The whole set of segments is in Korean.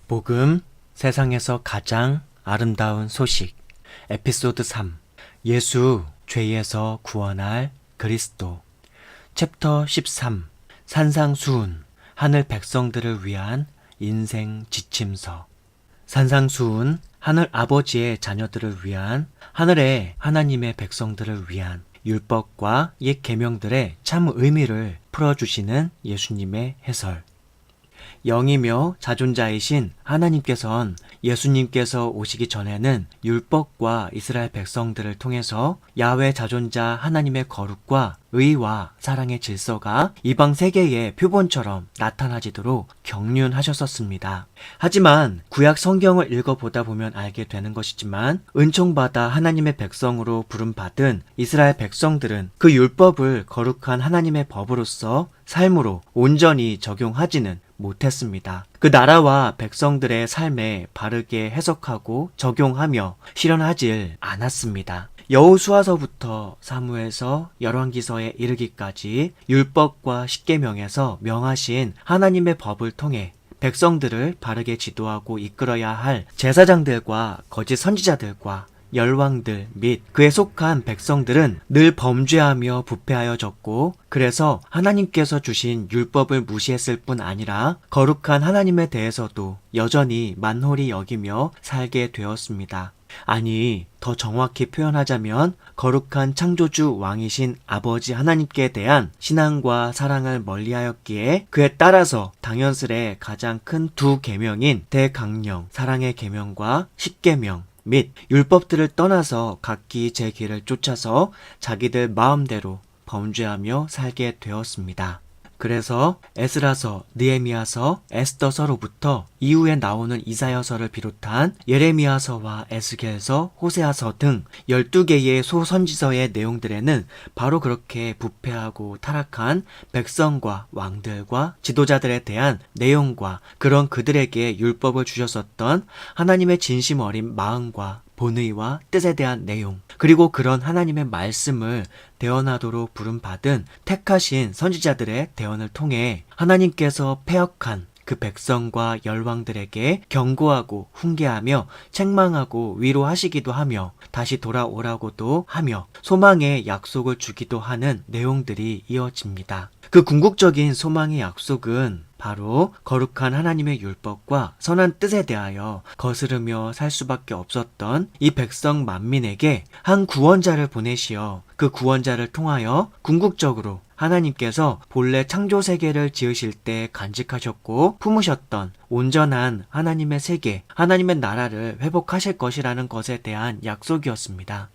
복음, 세상에서 가장 아름다운 소식. 에피소드 3. 예수, 죄에서 구원할 그리스도. 챕터 13. 산상수훈, 하늘 백성들을 위한 인생 지침서. 산상수훈, 하늘 아버지의 자녀들을 위한, 하늘의 하나님의 백성들을 위한 율법과 옛 계명들의 참 의미를 풀어주시는 예수님의 해설. 영이며 자존자이신 하나님께서는 예수님께서 오시기 전에는 율법과 이스라엘 백성들을 통해서 야훼 자존자 하나님의 거룩과 의와 사랑의 질서가 이방 세계의 표본처럼 나타나지도록 경륜하셨었습니다. 하지만 구약 성경을 읽어보다 보면 알게 되는 것이지만 은총받아 하나님의 백성으로 부름받은 이스라엘 백성들은 그 율법을 거룩한 하나님의 법으로서 삶으로 온전히 적용하지는 못했습니다. 그 나라와 백성들의 삶에 바르게 해석하고 적용하며 실현하질 않았습니다. 여호수아서부터 사무엘서, 열왕기서에 이르기까지 율법과 십계명에서 명하신 하나님의 법을 통해 백성들을 바르게 지도하고 이끌어야 할 제사장들과 거짓 선지자들과 열왕들 및 그에 속한 백성들은 늘 범죄하며 부패하여졌고, 그래서 하나님께서 주신 율법을 무시했을 뿐 아니라 거룩한 하나님에 대해서도 여전히 만홀히 여기며 살게 되었습니다. 아니, 더 정확히 표현하자면 거룩한 창조주 왕이신 아버지 하나님께 대한 신앙과 사랑을 멀리하였기에 그에 따라서 당연스레 가장 큰 두 계명인 대강령, 사랑의 계명과 십계명 및 율법들을 떠나서 각기 제 길을 쫓아서 자기들 마음대로 범죄하며 살게 되었습니다. 그래서 에스라서, 느헤미야서, 에스더서로부터 이후에 나오는 이사야서를 비롯한 예레미야서와 에스겔서, 호세아서 등 12개의 소선지서의 내용들에는 바로 그렇게 부패하고 타락한 백성과 왕들과 지도자들에 대한 내용과 그런 그들에게 율법을 주셨었던 하나님의 진심 어린 마음과 본의와 뜻에 대한 내용, 그리고 그런 하나님의 말씀을 대언하도록 부름받은 택하신 선지자들의 대언을 통해 하나님께서 패역한 그 백성과 열왕들에게 경고하고 훈계하며 책망하고 위로하시기도 하며 다시 돌아오라고도 하며 소망의 약속을 주기도 하는 내용들이 이어집니다. 그 궁극적인 소망의 약속은 바로 거룩한 하나님의 율법과 선한 뜻에 대하여 거스르며 살 수밖에 없었던 이 백성 만민에게 한 구원자를 보내시어 그 구원자를 통하여 궁극적으로 하나님께서 본래 창조 세계를 지으실 때 간직하셨고 품으셨던 온전한 하나님의 세계, 하나님의 나라를 회복하실 것이라는 것에 대한 약속이었습니다.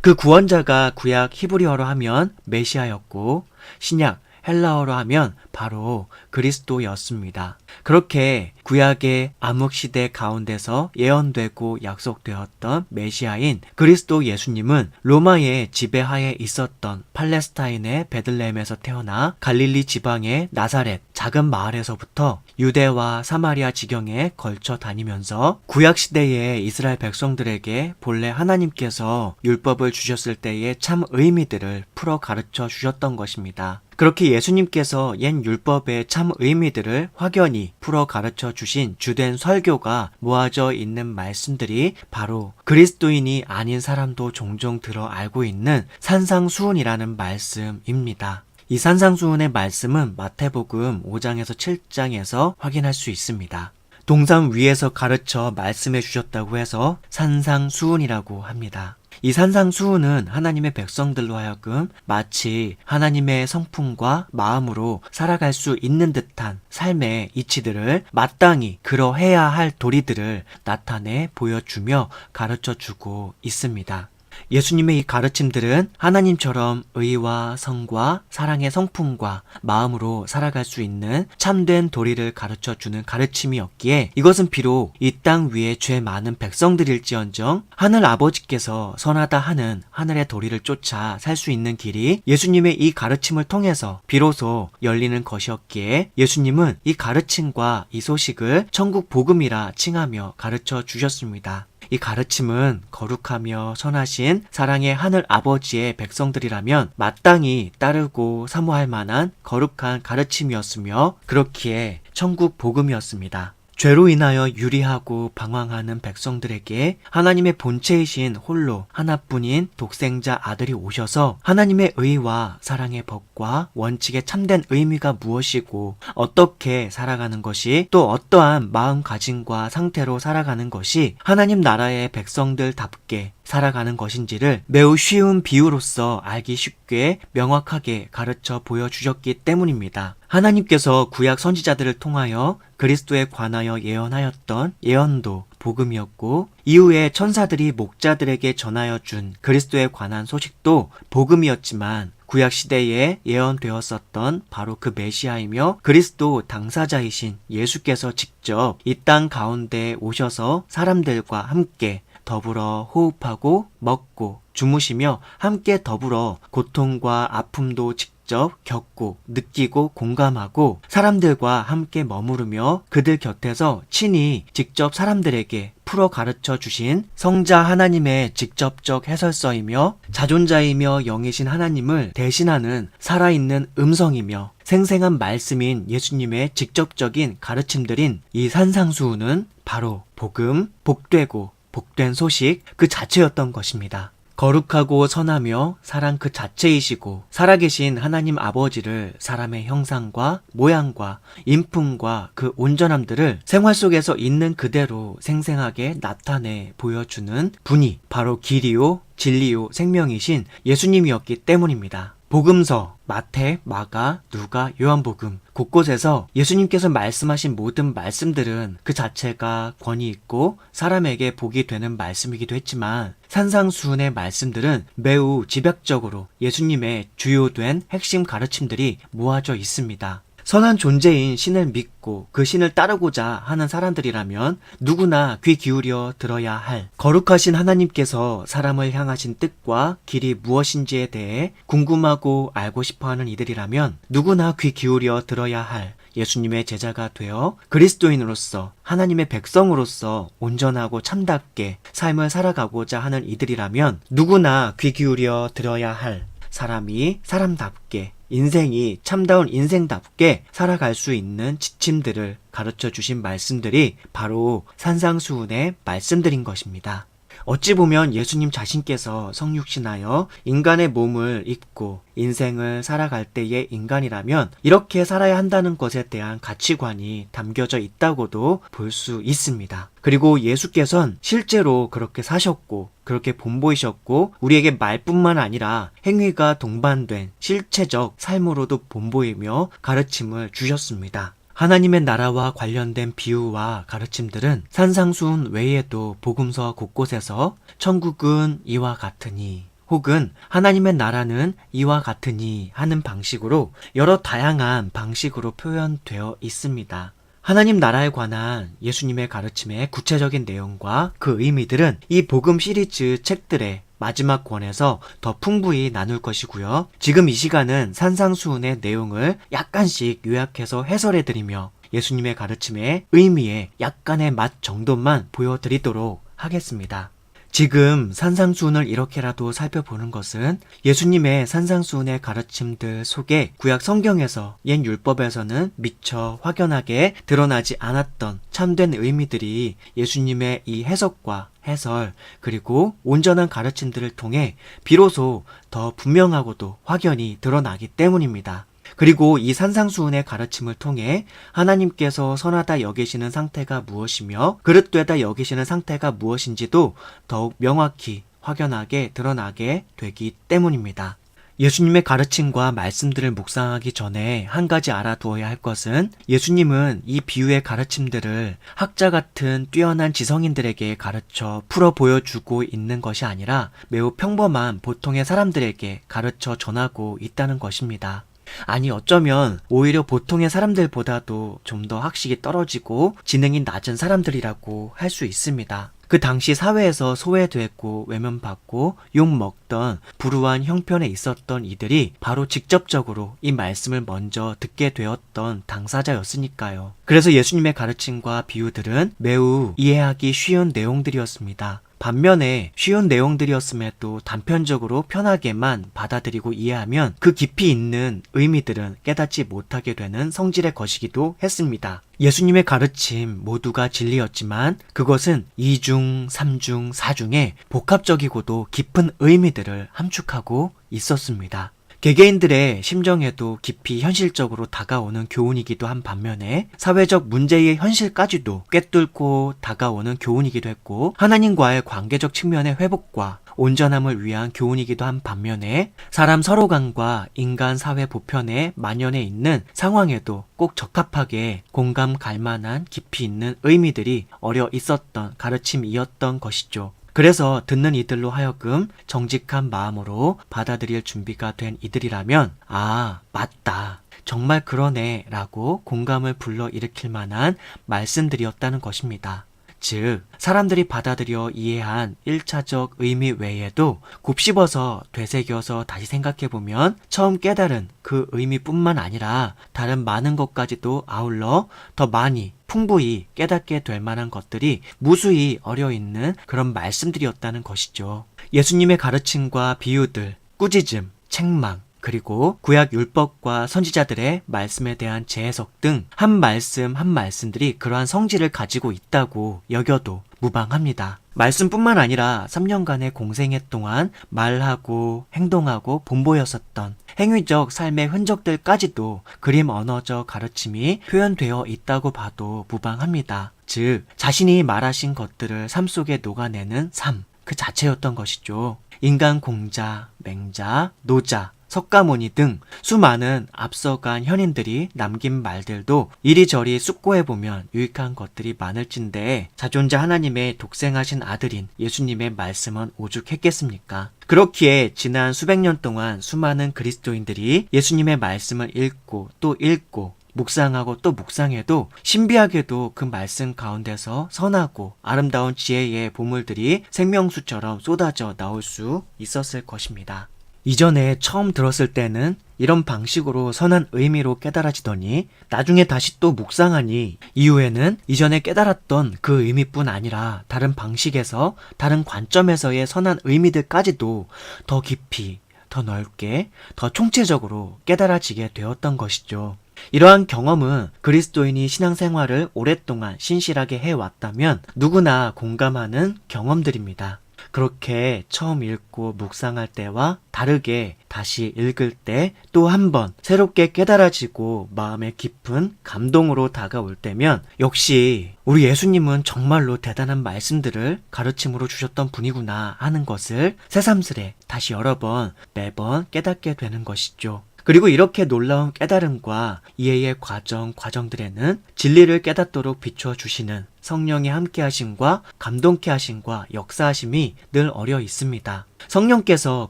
그 구원자가 구약 히브리어로 하면 메시아였고 신약 헬라어로 하면 바로 그리스도였습니다. 그렇게 구약의 암흑시대 가운데서 예언되고 약속되었던 메시아인 그리스도 예수님은 로마의 지배하에 있었던 팔레스타인의 베들레헴에서 태어나 갈릴리 지방의 나사렛 작은 마을에서부터 유대와 사마리아 지경에 걸쳐 다니면서 구약시대의 이스라엘 백성들에게 본래 하나님께서 율법을 주셨을 때의 참 의미들을 풀어 가르쳐 주셨던 것입니다. 그렇게 예수님께서 옛 율법의 참 의미들을 확연히 풀어 가르쳐 주신 주된 설교가 모아져 있는 말씀들이 바로 그리스도인이 아닌 사람도 종종 들어 알고 있는 산상수훈이라는 말씀입니다. 이 산상수훈의 말씀은 마태복음 5장에서 7장에서 확인할 수 있습니다. 동산 위에서 가르쳐 말씀해 주셨다고 해서 산상수훈이라고 합니다. 이 산상수훈은 하나님의 백성들로 하여금 마치 하나님의 성품과 마음으로 살아갈 수 있는 듯한 삶의 이치들을 마땅히 그러해야 할 도리들을 나타내 보여주며 가르쳐주고 있습니다. 예수님의 이 가르침들은 하나님처럼 의와 성과 사랑의 성품과 마음으로 살아갈 수 있는 참된 도리를 가르쳐주는 가르침이었기에 이것은 비록 이 땅 위에 죄 많은 백성들일지언정 하늘 아버지께서 선하다 하는 하늘의 도리를 쫓아 살 수 있는 길이 예수님의 이 가르침을 통해서 비로소 열리는 것이었기에 예수님은 이 가르침과 이 소식을 천국 복음이라 칭하며 가르쳐 주셨습니다. 이 가르침은 거룩하며 선하신 사랑의 하늘 아버지의 백성들이라면 마땅히 따르고 사모할 만한 거룩한 가르침이었으며 그렇기에 천국 복음이었습니다. 죄로 인하여 유리하고 방황하는 백성들에게 하나님의 본체이신 홀로 하나뿐인 독생자 아들이 오셔서 하나님의 의와 사랑의 법과 원칙의 참된 의미가 무엇이고 어떻게 살아가는 것이 또 어떠한 마음가짐과 상태로 살아가는 것이 하나님 나라의 백성들답게 살아가는 것인지를 매우 쉬운 비유로서 알기 쉽게 명확하게 가르쳐 보여주셨기 때문입니다. 하나님께서 구약 선지자들을 통하여 그리스도에 관하여 예언하였던 예언도 복음이었고 이후에 천사들이 목자들에게 전하여 준 그리스도에 관한 소식도 복음이었지만 구약 시대에 예언되었었던 바로 그 메시아이며 그리스도 당사자이신 예수께서 직접 이 땅 가운데 오셔서 사람들과 함께 더불어 호흡하고 먹고 주무시며 함께 더불어 고통과 아픔도 직접 겪고 느끼고 공감하고 사람들과 함께 머무르며 그들 곁에서 친히 직접 사람들에게 풀어 가르쳐 주신 성자 하나님의 직접적 해설서이며 자존자이며 영이신 하나님을 대신하는 살아있는 음성이며 생생한 말씀인 예수님의 직접적인 가르침들인 이 산상수훈은 바로 복음, 복되고 복된 소식 그 자체였던 것입니다. 거룩하고 선하며 사랑 그 자체이시고 살아계신 하나님 아버지를 사람의 형상과 모양과 인품과 그 온전함들을 생활 속에서 있는 그대로 생생하게 나타내 보여주는 분이 바로 길이요 진리요 생명이신 예수님이었기 때문입니다. 복음서, 마태, 마가, 누가, 요한복음 곳곳에서 예수님께서 말씀하신 모든 말씀들은 그 자체가 권위 있고 사람에게 복이 되는 말씀이기도 했지만 산상수훈의 말씀들은 매우 집약적으로 예수님의 주요된 핵심 가르침들이 모아져 있습니다. 선한 존재인 신을 믿고 그 신을 따르고자 하는 사람들이라면 누구나 귀 기울여 들어야 할 거룩하신 하나님께서 사람을 향하신 뜻과 길이 무엇인지에 대해 궁금하고 알고 싶어하는 이들이라면 누구나 귀 기울여 들어야 할 예수님의 제자가 되어 그리스도인으로서 하나님의 백성으로서 온전하고 참답게 삶을 살아가고자 하는 이들이라면 누구나 귀 기울여 들어야 할 사람이 사람답게 인생이 참다운 인생답게 살아갈 수 있는 지침들을 가르쳐 주신 말씀들이 바로 산상수훈의 말씀들인 것입니다. 어찌 보면 예수님 자신께서 성육신하여 인간의 몸을 입고 인생을 살아갈 때의 인간이라면 이렇게 살아야 한다는 것에 대한 가치관이 담겨져 있다고도 볼 수 있습니다. 그리고 예수께서는 실제로 그렇게 사셨고 그렇게 본보이셨고 우리에게 말뿐만 아니라 행위가 동반된 실체적 삶으로도 본보이며 가르침을 주셨습니다. 하나님의 나라와 관련된 비유와 가르침들은 산상수훈 외에도 복음서 곳곳에서 천국은 이와 같으니 혹은 하나님의 나라는 이와 같으니 하는 방식으로 여러 다양한 방식으로 표현되어 있습니다. 하나님 나라에 관한 예수님의 가르침의 구체적인 내용과 그 의미들은 이 복음 시리즈 책들의 마지막 권에서 더 풍부히 나눌 것이고요. 지금 이 시간은 산상수훈의 내용을 약간씩 요약해서 해설해드리며 예수님의 가르침의 의미에 약간의 맛 정도만 보여드리도록 하겠습니다. 지금 산상수훈을 이렇게라도 살펴보는 것은 예수님의 산상수훈의 가르침들 속에 구약 성경에서 옛 율법에서는 미처 확연하게 드러나지 않았던 참된 의미들이 예수님의 이 해석과 해설 그리고 온전한 가르침들을 통해 비로소 더 분명하고도 확연히 드러나기 때문입니다. 그리고 이 산상수훈의 가르침을 통해 하나님께서 선하다 여기시는 상태가 무엇이며 그릇되다 여기시는 상태가 무엇인지도 더욱 명확히 확연하게 드러나게 되기 때문입니다. 예수님의 가르침과 말씀들을 묵상하기 전에 한 가지 알아두어야 할 것은 예수님은 이 비유의 가르침들을 학자 같은 뛰어난 지성인들에게 가르쳐 풀어 보여주고 있는 것이 아니라 매우 평범한 보통의 사람들에게 가르쳐 전하고 있다는 것입니다. 아니 어쩌면 오히려 보통의 사람들보다도 좀 더 학식이 떨어지고 지능이 낮은 사람들이라고 할 수 있습니다. 그 당시 사회에서 소외됐고 외면받고 욕먹던 불우한 형편에 있었던 이들이 바로 직접적으로 이 말씀을 먼저 듣게 되었던 당사자였으니까요. 그래서 예수님의 가르침과 비유들은 매우 이해하기 쉬운 내용들이었습니다. 반면에 쉬운 내용들이었음에도 단편적으로 편하게만 받아들이고 이해하면 그 깊이 있는 의미들은 깨닫지 못하게 되는 성질의 것이기도 했습니다. 예수님의 가르침 모두가 진리였지만 그것은 2중, 3중, 4중에 복합적이고도 깊은 의미들을 함축하고 있었습니다. 개개인들의 심정에도 깊이 현실적으로 다가오는 교훈이기도 한 반면에 사회적 문제의 현실까지도 꿰뚫고 다가오는 교훈이기도 했고, 하나님과의 관계적 측면의 회복과 온전함을 위한 교훈이기도 한 반면에 사람 서로 간과 인간 사회 보편에 만연해 있는 상황에도 꼭 적합하게 공감 갈 만한 깊이 있는 의미들이 어려 있었던 가르침이었던 것이죠. 그래서 듣는 이들로 하여금 정직한 마음으로 받아들일 준비가 된 이들이라면 아, 맞다, 정말 그러네 라고 공감을 불러일으킬 만한 말씀들이었다는 것입니다. 즉, 사람들이 받아들여 이해한 1차적 의미 외에도 곱씹어서 되새겨서 다시 생각해보면 처음 깨달은 그 의미뿐만 아니라 다른 많은 것까지도 아울러 더 많이 풍부히 깨닫게 될 만한 것들이 무수히 어려있는 그런 말씀들이었다는 것이죠. 예수님의 가르침과 비유들, 꾸짖음, 책망, 그리고 구약 율법과 선지자들의 말씀에 대한 재해석 등 한 말씀 한 말씀들이 그러한 성질을 가지고 있다고 여겨도 무방합니다. 말씀뿐만 아니라 3년간의 공생애 동안 말하고 행동하고 본보였었던 행위적 삶의 흔적들까지도 그림 언어적 가르침이 표현되어 있다고 봐도 무방합니다. 즉, 자신이 말하신 것들을 삶 속에 녹아내는 삶 그 자체였던 것이죠. 인간 공자, 맹자, 노자, 석가모니 등 수많은 앞서간 현인들이 남긴 말들도 이리저리 숙고해보면 유익한 것들이 많을진데 자존자 하나님의 독생하신 아들인 예수님의 말씀은 오죽했겠습니까? 그렇기에 지난 수백 년 동안 수많은 그리스도인들이 예수님의 말씀을 읽고 또 읽고 묵상하고 또 묵상해도 신비하게도 그 말씀 가운데서 선하고 아름다운 지혜의 보물들이 생명수처럼 쏟아져 나올 수 있었을 것입니다. 이전에 처음 들었을 때는 이런 방식으로 선한 의미로 깨달아지더니 나중에 다시 또 묵상하니 이후에는 이전에 깨달았던 그 의미뿐 아니라 다른 방식에서 다른 관점에서의 선한 의미들까지도 더 깊이, 더 넓게, 더 총체적으로 깨달아지게 되었던 것이죠. 이러한 경험은 그리스도인이 신앙생활을 오랫동안 신실하게 해왔다면 누구나 공감하는 경험들입니다. 그렇게 처음 읽고 묵상할 때와 다르게 다시 읽을 때 또 한 번 새롭게 깨달아지고 마음의 깊은 감동으로 다가올 때면 역시 우리 예수님은 정말로 대단한 말씀들을 가르침으로 주셨던 분이구나 하는 것을 새삼스레 다시 여러 번 매번 깨닫게 되는 것이죠. 그리고 이렇게 놀라운 깨달음과 이해의 과정들에는 진리를 깨닫도록 비추어 주시는 성령의 함께 하심과 감동케 하심과 역사하심이 늘 어려 있습니다. 성령께서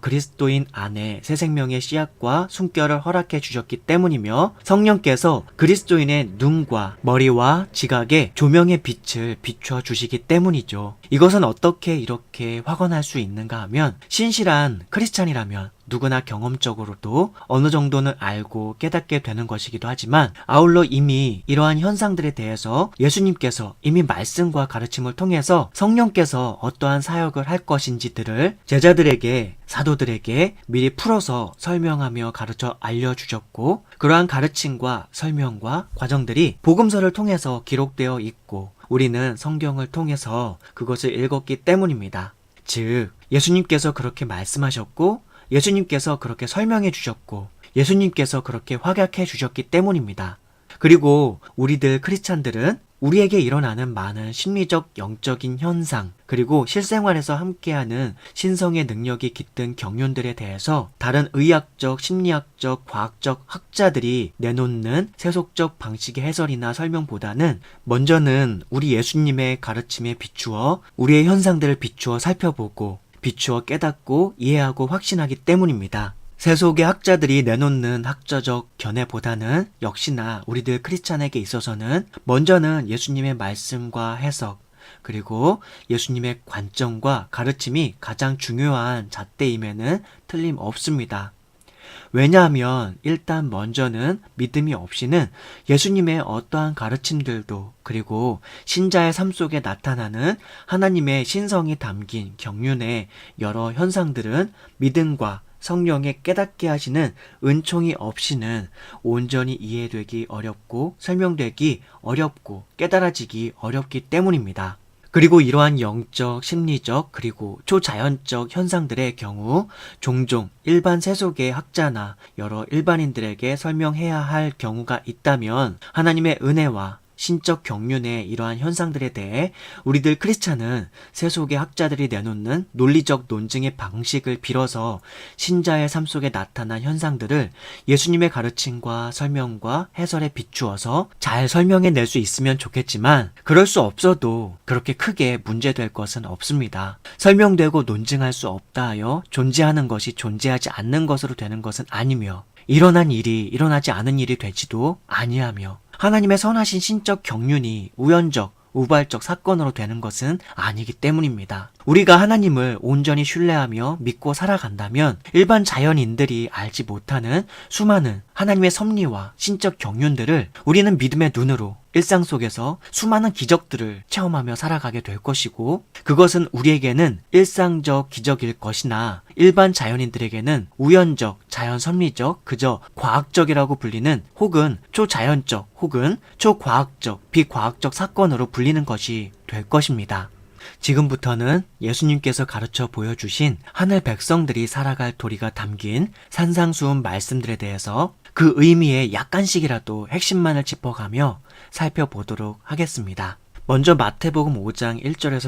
그리스도인 안에 새 생명의 씨앗과 숨결을 허락해 주셨기 때문이며 성령께서 그리스도인의 눈과 머리와 지각에 조명의 빛을 비추어 주시기 때문이죠. 이것은 어떻게 이렇게 확언할 수 있는가 하면 신실한 크리스찬이라면 누구나 경험적으로도 어느 정도는 알고 깨닫게 되는 것이기도 하지만 아울러 이미 이러한 현상들에 대해서 예수님께서 이미 말씀과 가르침을 통해서 성령께서 어떠한 사역을 할 것인지들을 제자들에게 사도들에게 미리 풀어서 설명하며 가르쳐 알려주셨고 그러한 가르침과 설명과 과정들이 복음서를 통해서 기록되어 있고 우리는 성경을 통해서 그것을 읽었기 때문입니다. 즉 예수님께서 그렇게 말씀하셨고 예수님께서 그렇게 설명해 주셨고 예수님께서 그렇게 확약해 주셨기 때문입니다. 그리고 우리들 크리스찬들은 우리에게 일어나는 많은 심리적, 영적인 현상, 그리고 실생활에서 함께하는 신성의 능력이 깃든 경륜들에 대해서 다른 의학적, 심리학적, 과학적 학자들이 내놓는 세속적 방식의 해설이나 설명보다는 먼저는 우리 예수님의 가르침에 비추어 우리의 현상들을 비추어 살펴보고 비추어 깨닫고 이해하고 확신하기 때문입니다. 세속의 학자들이 내놓는 학자적 견해보다는 역시나 우리들 크리스찬에게 있어서는 먼저는 예수님의 말씀과 해석 그리고 예수님의 관점과 가르침이 가장 중요한 잣대임에는 틀림없습니다. 왜냐하면 일단 먼저는 믿음이 없이는 예수님의 어떠한 가르침들도 그리고 신자의 삶 속에 나타나는 하나님의 신성이 담긴 경륜의 여러 현상들은 믿음과 성령의 깨닫게 하시는 은총이 없이는 온전히 이해되기 어렵고 설명되기 어렵고 깨달아지기 어렵기 때문입니다. 그리고 이러한 영적, 심리적, 그리고 초자연적 현상들의 경우 종종 일반 세속의 학자나 여러 일반인들에게 설명해야 할 경우가 있다면 하나님의 은혜와 신적 경륜의 이러한 현상들에 대해 우리들 크리스찬은 세속의 학자들이 내놓는 논리적 논증의 방식을 빌어서 신자의 삶 속에 나타난 현상들을 예수님의 가르침과 설명과 해설에 비추어서 잘 설명해낼 수 있으면 좋겠지만 그럴 수 없어도 그렇게 크게 문제될 것은 없습니다. 설명되고 논증할 수 없다 하여 존재하는 것이 존재하지 않는 것으로 되는 것은 아니며 일어난 일이 일어나지 않은 일이 되지도 아니하며 하나님의 선하신 신적 경륜이 우연적, 우발적 사건으로 되는 것은 아니기 때문입니다. 우리가 하나님을 온전히 신뢰하며 믿고 살아간다면 일반 자연인들이 알지 못하는 수많은 하나님의 섭리와 신적 경륜들을 우리는 믿음의 눈으로 일상 속에서 수많은 기적들을 체험하며 살아가게 될 것이고 그것은 우리에게는 일상적 기적일 것이나 일반 자연인들에게는 우연적, 자연섭리적, 그저 과학적이라고 불리는 혹은 초자연적 혹은 초과학적, 비과학적 사건으로 불리는 것이 될 것입니다. 지금부터는 예수님께서 가르쳐 보여주신 하늘 백성들이 살아갈 도리가 담긴 산상수훈 말씀들에 대해서 그 의미의 약간씩이라도 핵심만을 짚어가며 살펴보도록 하겠습니다. 먼저 마태복음 5장 1절에서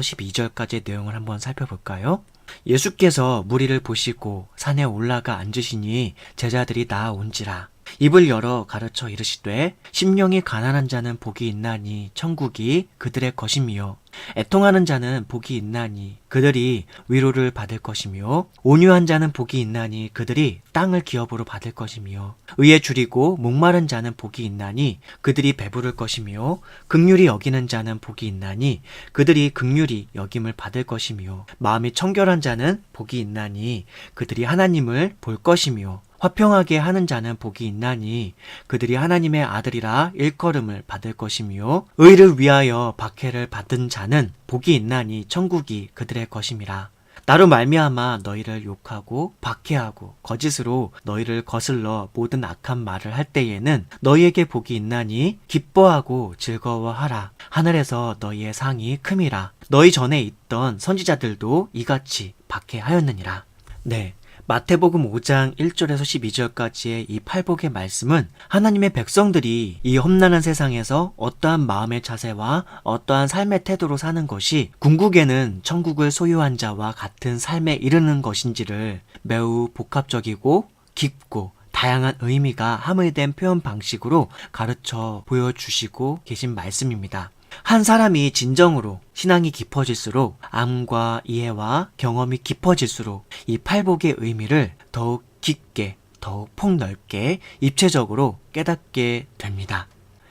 12절까지의 내용을 한번 살펴볼까요? 예수께서 무리를 보시고 산에 올라가 앉으시니 제자들이 나아온지라. 입을 열어 가르쳐 이르시되 심령이 가난한 자는 복이 있나니 천국이 그들의 것이며 애통하는 자는 복이 있나니 그들이 위로를 받을 것이며 온유한 자는 복이 있나니 그들이 땅을 기업으로 받을 것이며 의에 줄이고 목마른 자는 복이 있나니 그들이 배부를 것이며 긍휼히 여기는 자는 복이 있나니 그들이 긍휼히 여김을 받을 것이며 마음이 청결한 자는 복이 있나니 그들이 하나님을 볼 것이며 화평하게 하는 자는 복이 있나니 그들이 하나님의 아들이라 일컬음을 받을 것이며 의를 위하여 박해를 받은 자는 복이 있나니 천국이 그들의 것임이라. 나로 말미암아 너희를 욕하고 박해하고 거짓으로 너희를 거슬러 모든 악한 말을 할 때에는 너희에게 복이 있나니 기뻐하고 즐거워하라. 하늘에서 너희의 상이 큼이라. 너희 전에 있던 선지자들도 이같이 박해하였느니라. 네. 마태복음 5장 1절에서 12절까지의 이 팔복의 말씀은 하나님의 백성들이 이 험난한 세상에서 어떠한 마음의 자세와 어떠한 삶의 태도로 사는 것이 궁극에는 천국을 소유한 자와 같은 삶에 이르는 것인지를 매우 복합적이고 깊고 다양한 의미가 함의된 표현 방식으로 가르쳐 보여주시고 계신 말씀입니다. 한 사람이 진정으로 신앙이 깊어질수록 암과 이해와 경험이 깊어질수록 이 팔복의 의미를 더욱 깊게, 더욱 폭넓게 입체적으로 깨닫게 됩니다.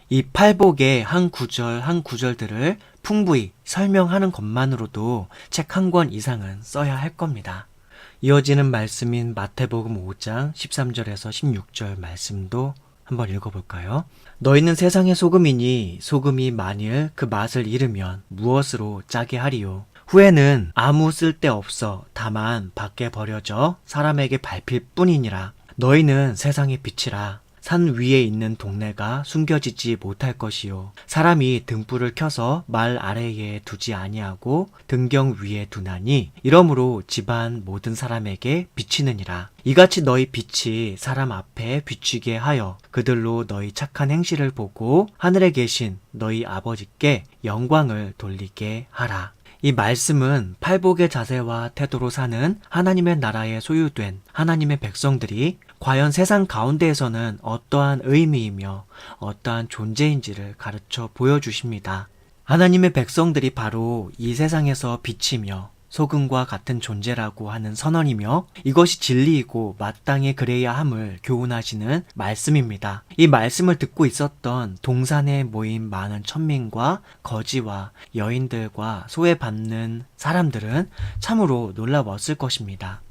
이 팔복의 한 구절 한 구절들을 풍부히 설명하는 것만으로도 책 한 권 이상은 써야 할 겁니다. 이어지는 말씀인 마태복음 5장 13절에서 16절 말씀도 한번 읽어볼까요? 너희는 세상의 소금이니 소금이 만일 그 맛을 잃으면 무엇으로 짜게 하리요? 후에는 아무 쓸데없어 다만 밖에 버려져 사람에게 밟힐 뿐이니라. 너희는 세상의 빛이라. 산 위에 있는 동네가 숨겨지지 못할 것이요. 사람이 등불을 켜서 말 아래에 두지 아니하고 등경 위에 두나니 이러므로 집안 모든 사람에게 비치느니라. 이같이 너희 빛이 사람 앞에 비치게 하여 그들로 너희 착한 행실을 보고 하늘에 계신 너희 아버지께 영광을 돌리게 하라. 이 말씀은 팔복의 자세와 태도로 사는 하나님의 나라에 소유된 하나님의 백성들이 과연 세상 가운데에서는 어떠한 의미이며 어떠한 존재인지를 가르쳐 보여주십니다. 하나님의 백성들이 바로 이 세상에서 빛이며 소금과 같은 존재라고 하는 선언이며 이것이 진리이고 마땅히 그래야 함을 교훈하시는 말씀입니다. 이 말씀을 듣고 있었던 동산에 모인 많은 천민과 거지와 여인들과 소외받는 사람들은 참으로 놀라웠을 것입니다.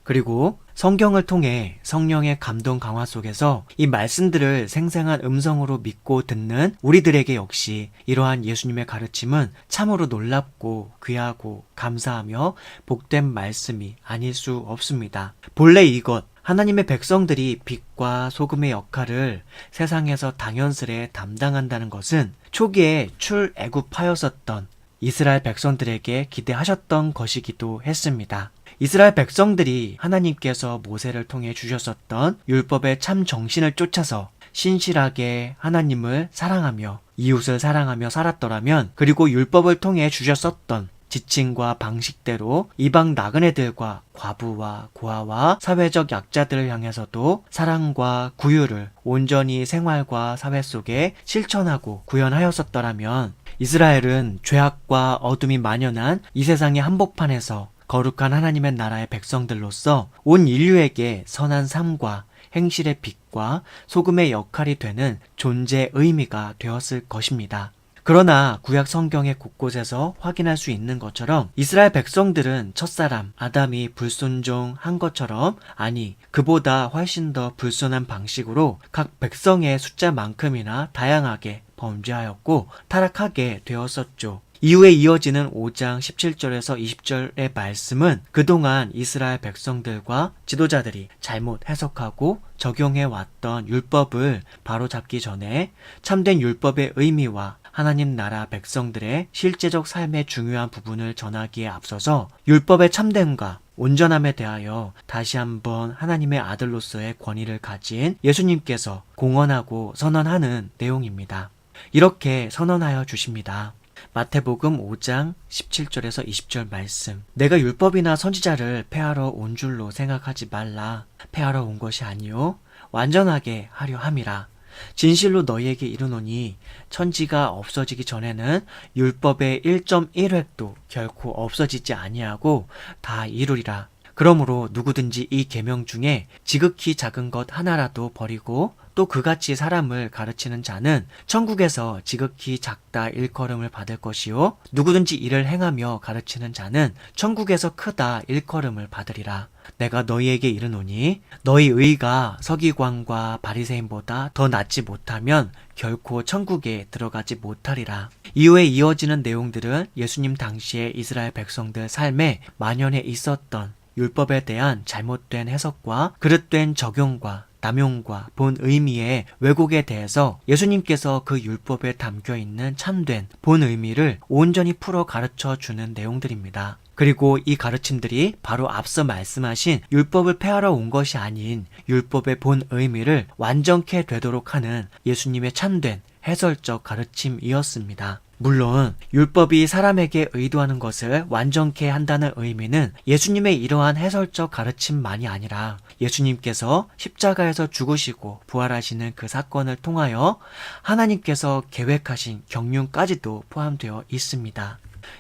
그리고 성경을 통해 성령의 감동 강화 속에서 이 말씀들을 생생한 음성으로 믿고 듣는 우리들에게 역시 이러한 예수님의 가르침은 참으로 놀랍고 귀하고 감사하며 복된 말씀이 아닐 수 없습니다. 본래 이것 하나님의 백성들이 빛과 소금의 역할을 세상에서 당연스레 담당한다는 것은 초기에 출애굽하였었던 이스라엘 백성들에게 기대하셨던 것이기도 했습니다. 이스라엘 백성들이 하나님께서 모세를 통해 주셨었던 율법의 참 정신을 쫓아서 신실하게 하나님을 사랑하며 이웃을 사랑하며 살았더라면, 그리고 율법을 통해 주셨었던 지침과 방식대로 이방 나그네들과 과부와 고아와 사회적 약자들을 향해서도 사랑과 구휼을 온전히 생활과 사회 속에 실천하고 구현하였었더라면, 이스라엘은 죄악과 어둠이 만연한 이 세상의 한복판에서 거룩한 하나님의 나라의 백성들로서 온 인류에게 선한 삶과 행실의 빛과 소금의 역할이 되는 존재 의미가 되었을 것입니다. 그러나 구약 성경의 곳곳에서 확인할 수 있는 것처럼 이스라엘 백성들은 첫사람 아담이 불순종한 것처럼, 아니 그보다 훨씬 더 불순한 방식으로 각 백성의 숫자만큼이나 다양하게 범죄하였고 타락하게 되었었죠. 이후에 이어지는 5장 17절에서 20절의 말씀은 그동안 이스라엘 백성들과 지도자들이 잘못 해석하고 적용해왔던 율법을 바로잡기 전에 참된 율법의 의미와 하나님 나라 백성들의 실제적 삶의 중요한 부분을 전하기에 앞서서 율법의 참됨과 온전함에 대하여 다시 한번 하나님의 아들로서의 권위를 가진 예수님께서 공언하고 선언하는 내용입니다. 이렇게 선언하여 주십니다. 마태복음 5장 17절에서 20절 말씀. 내가 율법이나 선지자를 폐하러 온 줄로 생각하지 말라. 폐하러 온 것이 아니요 완전하게 하려 함이라. 진실로 너희에게 이르노니 천지가 없어지기 전에는 율법의 1.1획도 결코 없어지지 아니하고 다 이루리라. 그러므로 누구든지 이 계명 중에 지극히 작은 것 하나라도 버리고 또 그같이 사람을 가르치는 자는 천국에서 지극히 작다 일컬음을 받을 것이요 누구든지 이를 행하며 가르치는 자는 천국에서 크다 일컬음을 받으리라. 내가 너희에게 이르노니 너희 의가 서기관과 바리새인보다 더 낫지 못하면 결코 천국에 들어가지 못하리라. 이후에 이어지는 내용들은 예수님 당시의 이스라엘 백성들 삶에 만연해 있었던 율법에 대한 잘못된 해석과 그릇된 적용과 남용과 본 의미의 왜곡에 대해서 예수님께서 그 율법에 담겨 있는 참된 본 의미를 온전히 풀어 가르쳐 주는 내용들입니다. 그리고 이 가르침들이 바로 앞서 말씀하신 율법을 폐하러 온 것이 아닌 율법의 본 의미를 완전케 되도록 하는 예수님의 참된 해설적 가르침이었습니다. 물론 율법이 사람에게 의도하는 것을 완전케 한다는 의미는 예수님의 이러한 해설적 가르침만이 아니라 예수님께서 십자가에서 죽으시고 부활하시는 그 사건을 통하여 하나님께서 계획하신 경륜까지도 포함되어 있습니다.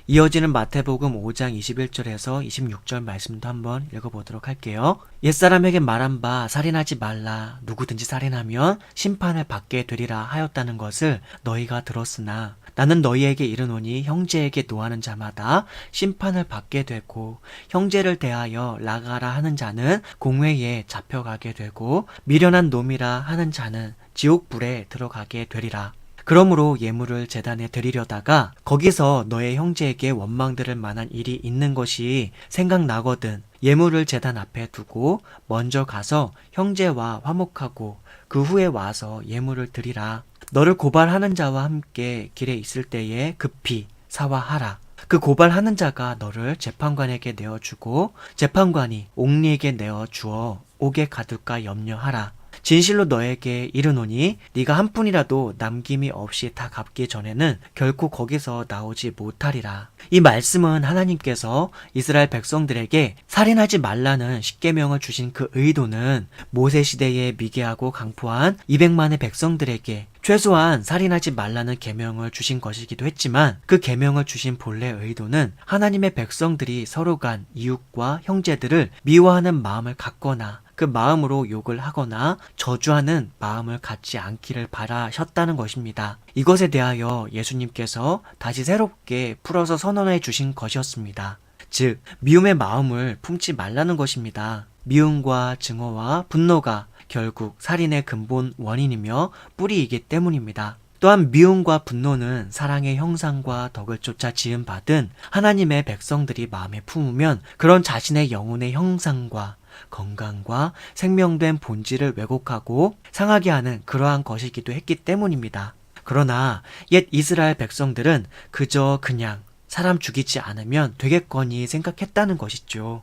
이어지는 마태복음 5장 21절에서 26절 말씀도 한번 읽어보도록 할게요. 옛사람에게 말한 바 살인하지 말라. 누구든지 살인하면 심판을 받게 되리라 하였다는 것을 너희가 들었으나 나는 너희에게 이르노니 형제에게 노하는 자마다 심판을 받게 되고 형제를 대하여 나가라 하는 자는 공회에 잡혀가게 되고 미련한 놈이라 하는 자는 지옥불에 들어가게 되리라. 그러므로 예물을 제단에 드리려다가 거기서 너의 형제에게 원망들을 만한 일이 있는 것이 생각나거든 예물을 제단 앞에 두고 먼저 가서 형제와 화목하고 그 후에 와서 예물을 드리라. 너를 고발하는 자와 함께 길에 있을 때에 급히 사화하라. 그 고발하는 자가 너를 재판관에게 내어주고 재판관이 옥리에게 내어주어 옥에 가둘까 염려하라. 진실로 너에게 이르노니 네가 한 푼이라도 남김이 없이 다 갚기 전에는 결코 거기서 나오지 못하리라. 이 말씀은 하나님께서 이스라엘 백성들에게 살인하지 말라는 십계명을 주신 그 의도는 모세 시대에 미개하고 강포한 200만의 백성들에게 최소한 살인하지 말라는 계명을 주신 것이기도 했지만 그 계명을 주신 본래 의도는 하나님의 백성들이 서로 간 이웃과 형제들을 미워하는 마음을 갖거나 그 마음으로 욕을 하거나 저주하는 마음을 갖지 않기를 바라셨다는 것입니다. 이것에 대하여 예수님께서 다시 새롭게 풀어서 선언해 주신 것이었습니다. 즉 미움의 마음을 품지 말라는 것입니다. 미움과 증오와 분노가 결국 살인의 근본 원인이며 뿌리이기 때문입니다. 또한 미움과 분노는 사랑의 형상과 덕을 쫓아 지음받은 하나님의 백성들이 마음에 품으면 그런 자신의 영혼의 형상과 건강과 생명된 본질을 왜곡하고 상하게 하는 그러한 것이기도 했기 때문입니다. 그러나 옛 이스라엘 백성들은 그냥 사람 죽이지 않으면 되겠거니 생각했다는 것이죠.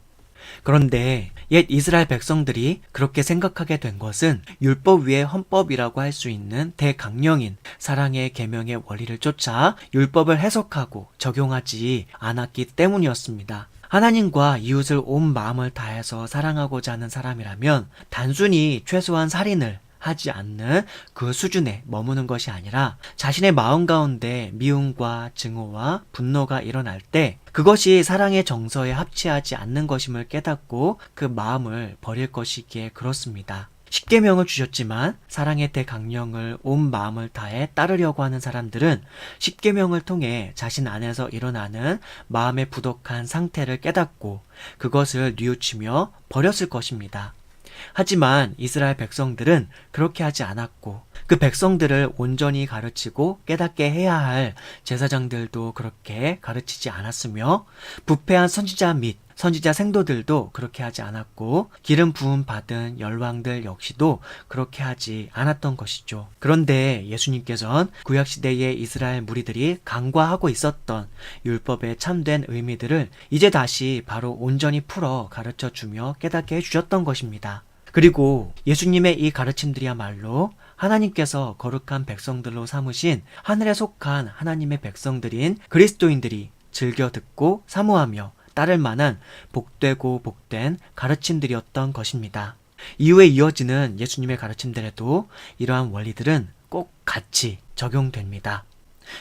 그런데 옛 이스라엘 백성들이 그렇게 생각하게 된 것은 율법 위에 헌법이라고 할 수 있는 대강령인 사랑의 계명의 원리를 쫓아 율법을 해석하고 적용하지 않았기 때문이었습니다. 하나님과 이웃을 온 마음을 다해서 사랑하고자 하는 사람이라면 단순히 최소한 살인을 하지 않는 그 수준에 머무는 것이 아니라 자신의 마음 가운데 미움과 증오와 분노가 일어날 때 그것이 사랑의 정서에 합치하지 않는 것임을 깨닫고 그 마음을 버릴 것이기에 그렇습니다. 십계명을 주셨지만 사랑의 대강령을 온 마음을 다해 따르려고 하는 사람들은 십계명을 통해 자신 안에서 일어나는 마음의 부족한 상태를 깨닫고 그것을 뉘우치며 버렸을 것입니다. 하지만 이스라엘 백성들은 그렇게 하지 않았고 그 백성들을 온전히 가르치고 깨닫게 해야 할 제사장들도 그렇게 가르치지 않았으며 부패한 선지자 및 선지자 생도들도 그렇게 하지 않았고 기름 부음 받은 열왕들 역시도 그렇게 하지 않았던 것이죠. 그런데 예수님께서는 구약시대의 이스라엘 무리들이 간과하고 있었던 율법의 참된 의미들을 이제 다시 바로 온전히 풀어 가르쳐주며 깨닫게 해주셨던 것입니다. 그리고 예수님의 이 가르침들이야말로 하나님께서 거룩한 백성들로 삼으신 하늘에 속한 하나님의 백성들인 그리스도인들이 즐겨 듣고 사모하며 따를 만한 복되고 복된 가르침들이었던 것입니다. 이후에 이어지는 예수님의 가르침들에도 이러한 원리들은 꼭 같이 적용됩니다.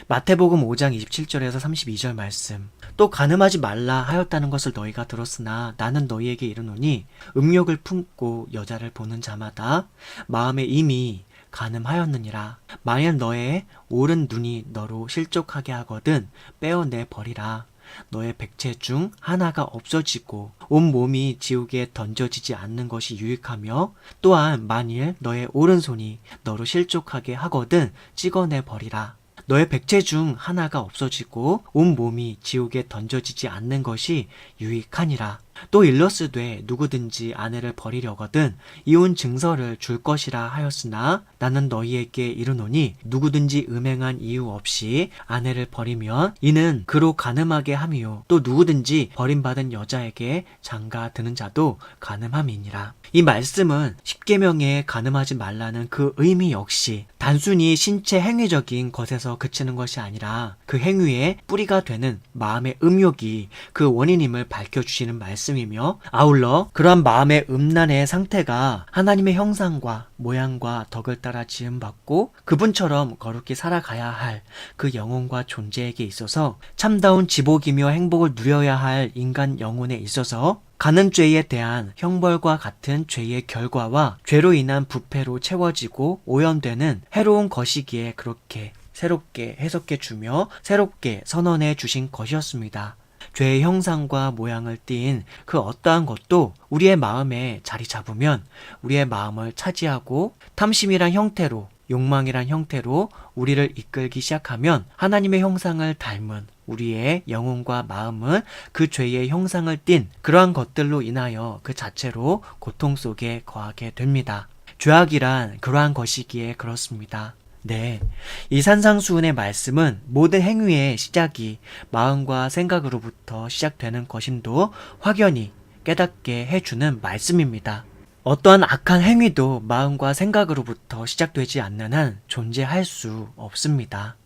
마태복음 5장 27절에서 32절 말씀. 또 간음하지 말라 하였다는 것을 너희가 들었으나 나는 너희에게 이르노니 음욕을 품고 여자를 보는 자마다 마음에 이미 간음하였느니라. 만일 너의 오른 눈이 너로 실족하게 하거든 빼어내 버리라. 너의 백체 중 하나가 없어지고 온 몸이 지옥에 던져지지 않는 것이 유익하며 또한 만일 너의 오른손이 너로 실족하게 하거든 찍어내 버리라. 너의 백체 중 하나가 없어지고 온 몸이 지옥에 던져지지 않는 것이 유익하니라. 또 일러스되 누구든지 아내를 버리려거든 이혼 증서를 줄 것이라 하였으나 나는 너희에게 이르노니 누구든지 음행한 이유 없이 아내를 버리면 이는 그로 간음하게 함이요 또 누구든지 버림받은 여자에게 장가 드는 자도 간음함이니라. 이 말씀은 십계명에 간음하지 말라는 그 의미 역시 단순히 신체 행위적인 것에서 그치는 것이 아니라 그 행위의 뿌리가 되는 마음의 음욕이 그 원인임을 밝혀주시는 말씀이며 아울러 그러한 마음의 음란의 상태가 하나님의 형상과 모양과 덕을 따라 지음받고 그분처럼 거룩히 살아가야 할 그 영혼과 존재에게 있어서 참다운 지복이며 행복을 누려야 할 인간 영혼에 있어서 간음죄에 대한 형벌과 같은 죄의 결과와 죄로 인한 부패로 채워지고 오염되는 해로운 것이기에 그렇게 새롭게 해석해 주며 새롭게 선언해 주신 것이었습니다. 죄의 형상과 모양을 띈 그 어떠한 것도 우리의 마음에 자리 잡으면 우리의 마음을 차지하고 탐심이란 형태로 욕망이란 형태로 우리를 이끌기 시작하면 하나님의 형상을 닮은 우리의 영혼과 마음은 그 죄의 형상을 띤 그러한 것들로 인하여 그 자체로 고통 속에 거하게 됩니다. 죄악이란 그러한 것이기에 그렇습니다. 네, 이 산상수훈의 말씀은 모든 행위의 시작이 마음과 생각으로부터 시작되는 것임도 확연히 깨닫게 해주는 말씀입니다. 어떠한 악한 행위도 마음과 생각으로부터 시작되지 않는 한 존재할 수 없습니다.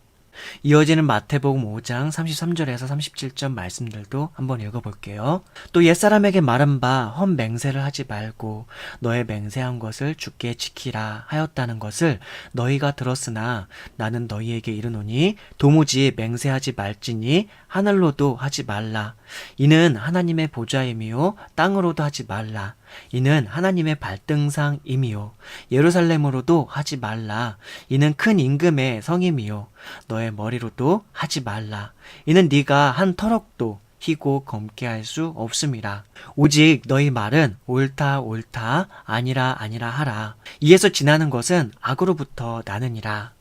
이어지는 마태복음 5장 33절에서 37절 말씀들도 한번 읽어볼게요. 또 옛사람에게 말한 바 헛맹세를 하지 말고 너의 맹세한 것을 주께 지키라 하였다는 것을 너희가 들었으나 나는 너희에게 이르노니 도무지 맹세하지 말지니 하늘로도 하지 말라. 이는 하나님의 보좌임이요 땅으로도 하지 말라. 이는 하나님의 발등상임이요 예루살렘으로도 하지 말라. 이는 큰 임금의 성임이요 너의 머리로도 하지 말라. 이는 네가 한 터럭도 희고 검게 할 수 없음이라. 오직 너희 말은 옳다 옳다 아니라 아니라 하라. 이에서 지나는 것은 악으로부터 나느니라.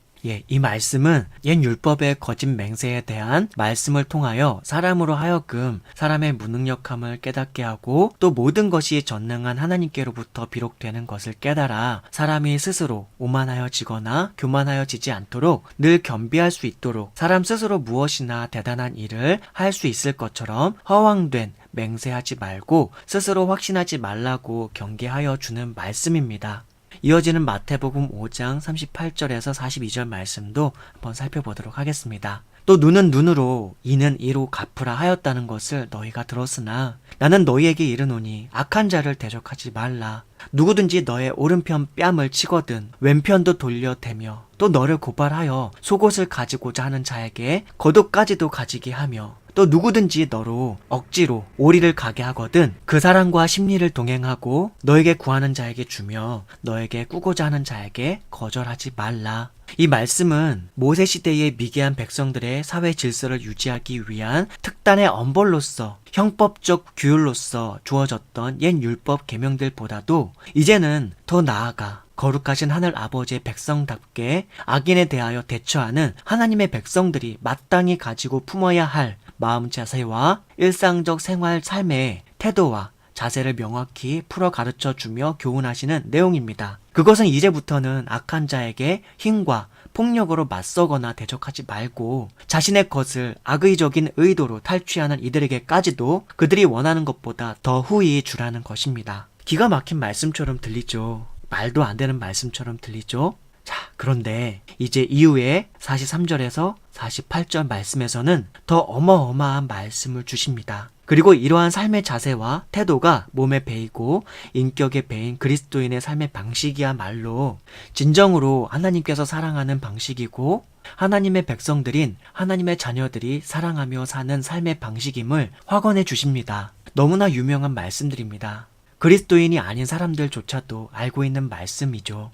이 말씀은 옛 율법의 거짓 맹세에 대한 말씀을 통하여 사람으로 하여금 사람의 무능력함을 깨닫게 하고 또 모든 것이 전능한 하나님께로부터 비록되는 것을 깨달아 사람이 스스로 오만하여지거나 교만하여지지 않도록 늘 겸비할 수 있도록 사람 스스로 무엇이나 대단한 일을 할 수 있을 것처럼 허황된 맹세하지 말고 스스로 확신하지 말라고 경계하여 주는 말씀입니다. 이어지는 마태복음 5장 38절에서 42절 말씀도 한번 살펴보도록 하겠습니다. 또 눈은 눈으로 이는 이로 갚으라 하였다는 것을 너희가 들었으나 나는 너희에게 이르노니 악한 자를 대적하지 말라. 누구든지 너의 오른편 뺨을 치거든 왼편도 돌려 대며 또 너를 고발하여 속옷을 가지고자 하는 자에게 겉옷까지도 가지게 하며 또 누구든지 너로 억지로 오리를 가게 하거든 그 사람과 심리를 동행하고 너에게 구하는 자에게 주며 너에게 꾸고자 하는 자에게 거절하지 말라. 이 말씀은 모세 시대의 미개한 백성들의 사회 질서를 유지하기 위한 특단의 엄벌로서 형법적 규율로서 주어졌던 옛 율법 계명들보다도 이제는 더 나아가 거룩하신 하늘 아버지의 백성답게 악인에 대하여 대처하는 하나님의 백성들이 마땅히 가지고 품어야 할 마음 자세와 일상적 생활 삶의 태도와 자세를 명확히 풀어 가르쳐 주며 교훈하시는 내용입니다. 그것은 이제부터는 악한 자에게 힘과 폭력으로 맞서거나 대적하지 말고 자신의 것을 악의적인 의도로 탈취하는 이들에게까지도 그들이 원하는 것보다 더 후히 주라는 것입니다. 기가 막힌 말씀처럼 들리죠. 말도 안 되는 말씀처럼 들리죠. 자, 그런데 이제 이후에 43절에서 48절 말씀에서는 더 어마어마한 말씀을 주십니다. 그리고 이러한 삶의 자세와 태도가 몸에 배이고 인격에 배인 그리스도인의 삶의 방식이야말로 진정으로 하나님께서 사랑하는 방식이고 하나님의 백성들인 하나님의 자녀들이 사랑하며 사는 삶의 방식임을 확언해 주십니다. 너무나 유명한 말씀들입니다. 그리스도인이 아닌 사람들조차도 알고 있는 말씀이죠.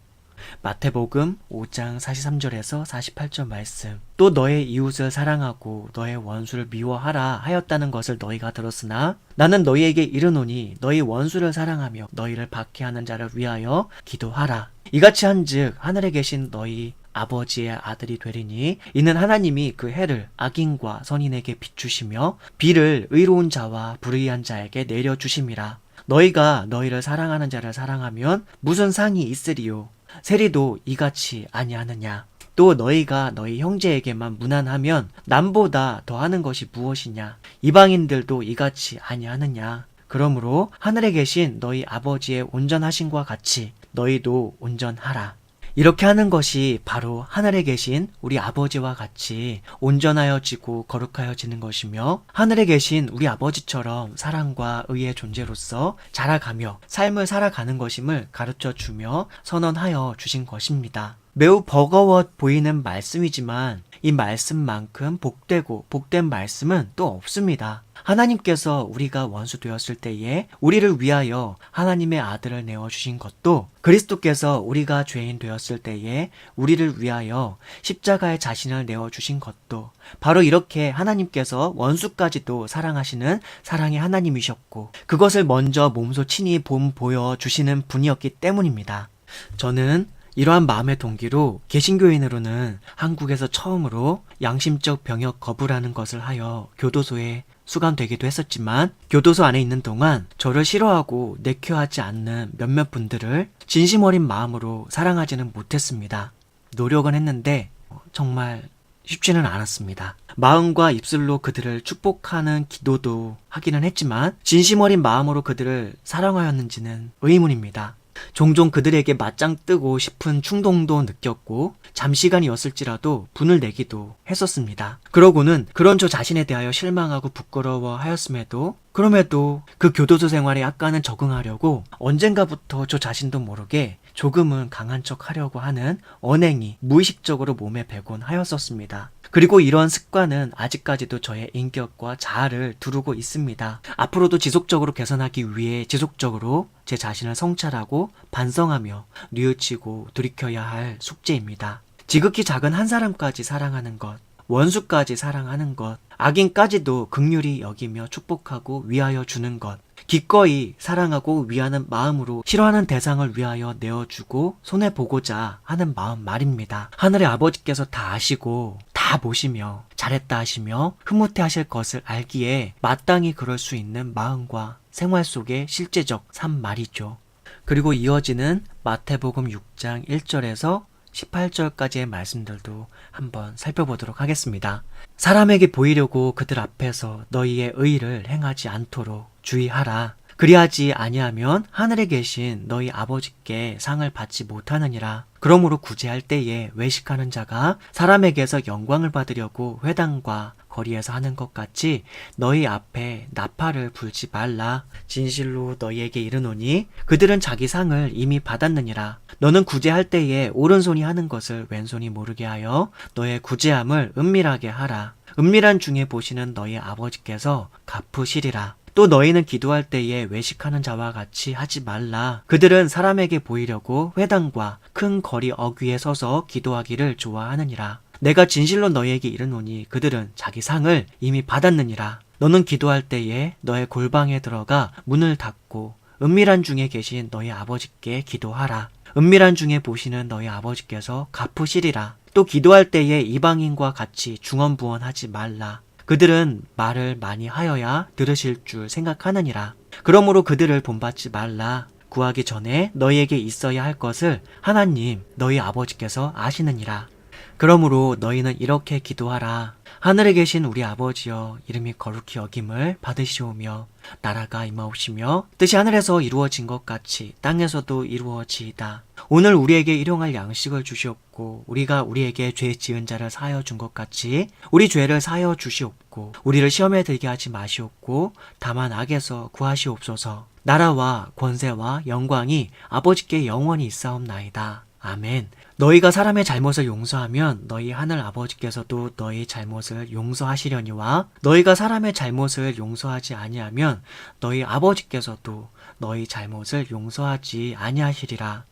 마태복음 5장 43절에서 48절 말씀. 또 너의 이웃을 사랑하고 너의 원수를 미워하라 하였다는 것을 너희가 들었으나 나는 너희에게 이르노니 너희 원수를 사랑하며 너희를 박해하는 자를 위하여 기도하라. 이같이 한즉 하늘에 계신 너희 아버지의 아들이 되리니 이는 하나님이 그 해를 악인과 선인에게 비추시며 비를 의로운 자와 불의한 자에게 내려주심이라. 너희가 너희를 사랑하는 자를 사랑하면 무슨 상이 있으리요? 세리도 이같이 아니하느냐? 또 너희가 너희 형제에게만 무난하면 남보다 더하는 것이 무엇이냐? 이방인들도 이같이 아니하느냐? 그러므로 하늘에 계신 너희 아버지의 온전하심과 같이 너희도 온전하라. 이렇게 하는 것이 바로 하늘에 계신 우리 아버지와 같이 온전하여지고 거룩하여지는 것이며 하늘에 계신 우리 아버지처럼 사랑과 의의 존재로서 자라가며 삶을 살아가는 것임을 가르쳐주며 선언하여 주신 것입니다. 매우 버거워 보이는 말씀이지만 이 말씀만큼 복되고 복된 말씀은 또 없습니다. 하나님께서 우리가 원수 되었을 때에 우리를 위하여 하나님의 아들을 내어주신 것도 그리스도께서 우리가 죄인 되었을 때에 우리를 위하여 십자가에 자신을 내어주신 것도 바로 이렇게 하나님께서 원수까지도 사랑하시는 사랑의 하나님이셨고 그것을 먼저 몸소 친히 보여주시는 분이었기 때문입니다. 저는 이러한 마음의 동기로 개신교인으로는 한국에서 처음으로 양심적 병역 거부라는 것을 하여 교도소에 수감되기도 했었지만 교도소 안에 있는 동안 저를 싫어하고 내켜하지 않는 몇몇 분들을 진심 어린 마음으로 사랑하지는 못했습니다. 노력은 했는데 정말 쉽지는 않았습니다. 마음과 입술로 그들을 축복하는 기도도 하기는 했지만 진심 어린 마음으로 그들을 사랑하였는지는 의문입니다. 종종 그들에게 맞짱 뜨고 싶은 충동도 느꼈고 잠시간이었을지라도 분을 내기도 했었습니다. 그러고는 그런 저 자신에 대하여 실망하고 부끄러워 하였음에도 그럼에도 그 교도소 생활에 약간은 적응하려고 언젠가부터 저 자신도 모르게 조금은 강한 척 하려고 하는 언행이 무의식적으로 몸에 배곤 하였었습니다. 그리고 이런 습관은 아직까지도 저의 인격과 자아를 두르고 있습니다. 앞으로도 지속적으로 개선하기 위해 지속적으로 제 자신을 성찰하고 반성하며 뉘우치고 돌이켜야 할 숙제입니다. 지극히 작은 한 사람까지 사랑하는 것, 원수까지 사랑하는 것, 악인까지도 긍휼히 여기며 축복하고 위하여 주는 것, 기꺼이 사랑하고 위하는 마음으로 싫어하는 대상을 위하여 내어주고 손해보고자 하는 마음 말입니다. 하늘의 아버지께서 다 아시고 다 보시며 잘했다 하시며 흐뭇해 하실 것을 알기에 마땅히 그럴 수 있는 마음과 생활 속의 실제적 삶 말이죠. 그리고 이어지는 마태복음 6장 1절에서 18절까지의 말씀들도 한번 살펴보도록 하겠습니다. 사람에게 보이려고 그들 앞에서 너희의 의를 행하지 않도록 주의하라. 그리하지 아니하면 하늘에 계신 너희 아버지께 상을 받지 못하느니라. 그러므로 구제할 때에 외식하는 자가 사람에게서 영광을 받으려고 회당과 거리에서 하는 것 같이 너희 앞에 나팔을 불지 말라. 진실로 너희에게 이르노니 그들은 자기 상을 이미 받았느니라. 너는 구제할 때에 오른손이 하는 것을 왼손이 모르게 하여 너의 구제함을 은밀하게 하라. 은밀한 중에 보시는 너희 아버지께서 갚으시리라. 또 너희는 기도할 때에 외식하는 자와 같이 하지 말라. 그들은 사람에게 보이려고 회당과 큰 거리 어귀에 서서 기도하기를 좋아하느니라. 내가 진실로 너희에게 이르노니 그들은 자기 상을 이미 받았느니라. 너는 기도할 때에 너의 골방에 들어가 문을 닫고 은밀한 중에 계신 너희 아버지께 기도하라. 은밀한 중에 보시는 너희 아버지께서 갚으시리라. 또 기도할 때에 이방인과 같이 중언부언하지 말라. 그들은 말을 많이 하여야 들으실 줄 생각하느니라. 그러므로 그들을 본받지 말라. 구하기 전에 너희에게 있어야 할 것을 하나님 너희 아버지께서 아시느니라. 그러므로 너희는 이렇게 기도하라. 하늘에 계신 우리 아버지여, 이름이 거룩히 여김을 받으시오며 나라가 임하옵시며 뜻이 하늘에서 이루어진 것 같이 땅에서도 이루어지이다. 오늘 우리에게 일용할 양식을 주시옵고 우리가 우리에게 죄 지은 자를 사하여 준 것 같이 우리 죄를 사하여 주시옵고 우리를 시험에 들게 하지 마시옵고 다만 악에서 구하시옵소서. 나라와 권세와 영광이 아버지께 영원히 있사옵나이다. 아멘. 너희가 사람의 잘못을 용서하면 너희 하늘 아버지께서도 너희 잘못을 용서하시려니와 너희가 사람의 잘못을 용서하지 아니하면 너희 아버지께서도 너희 잘못을 용서하지 아니하시리라.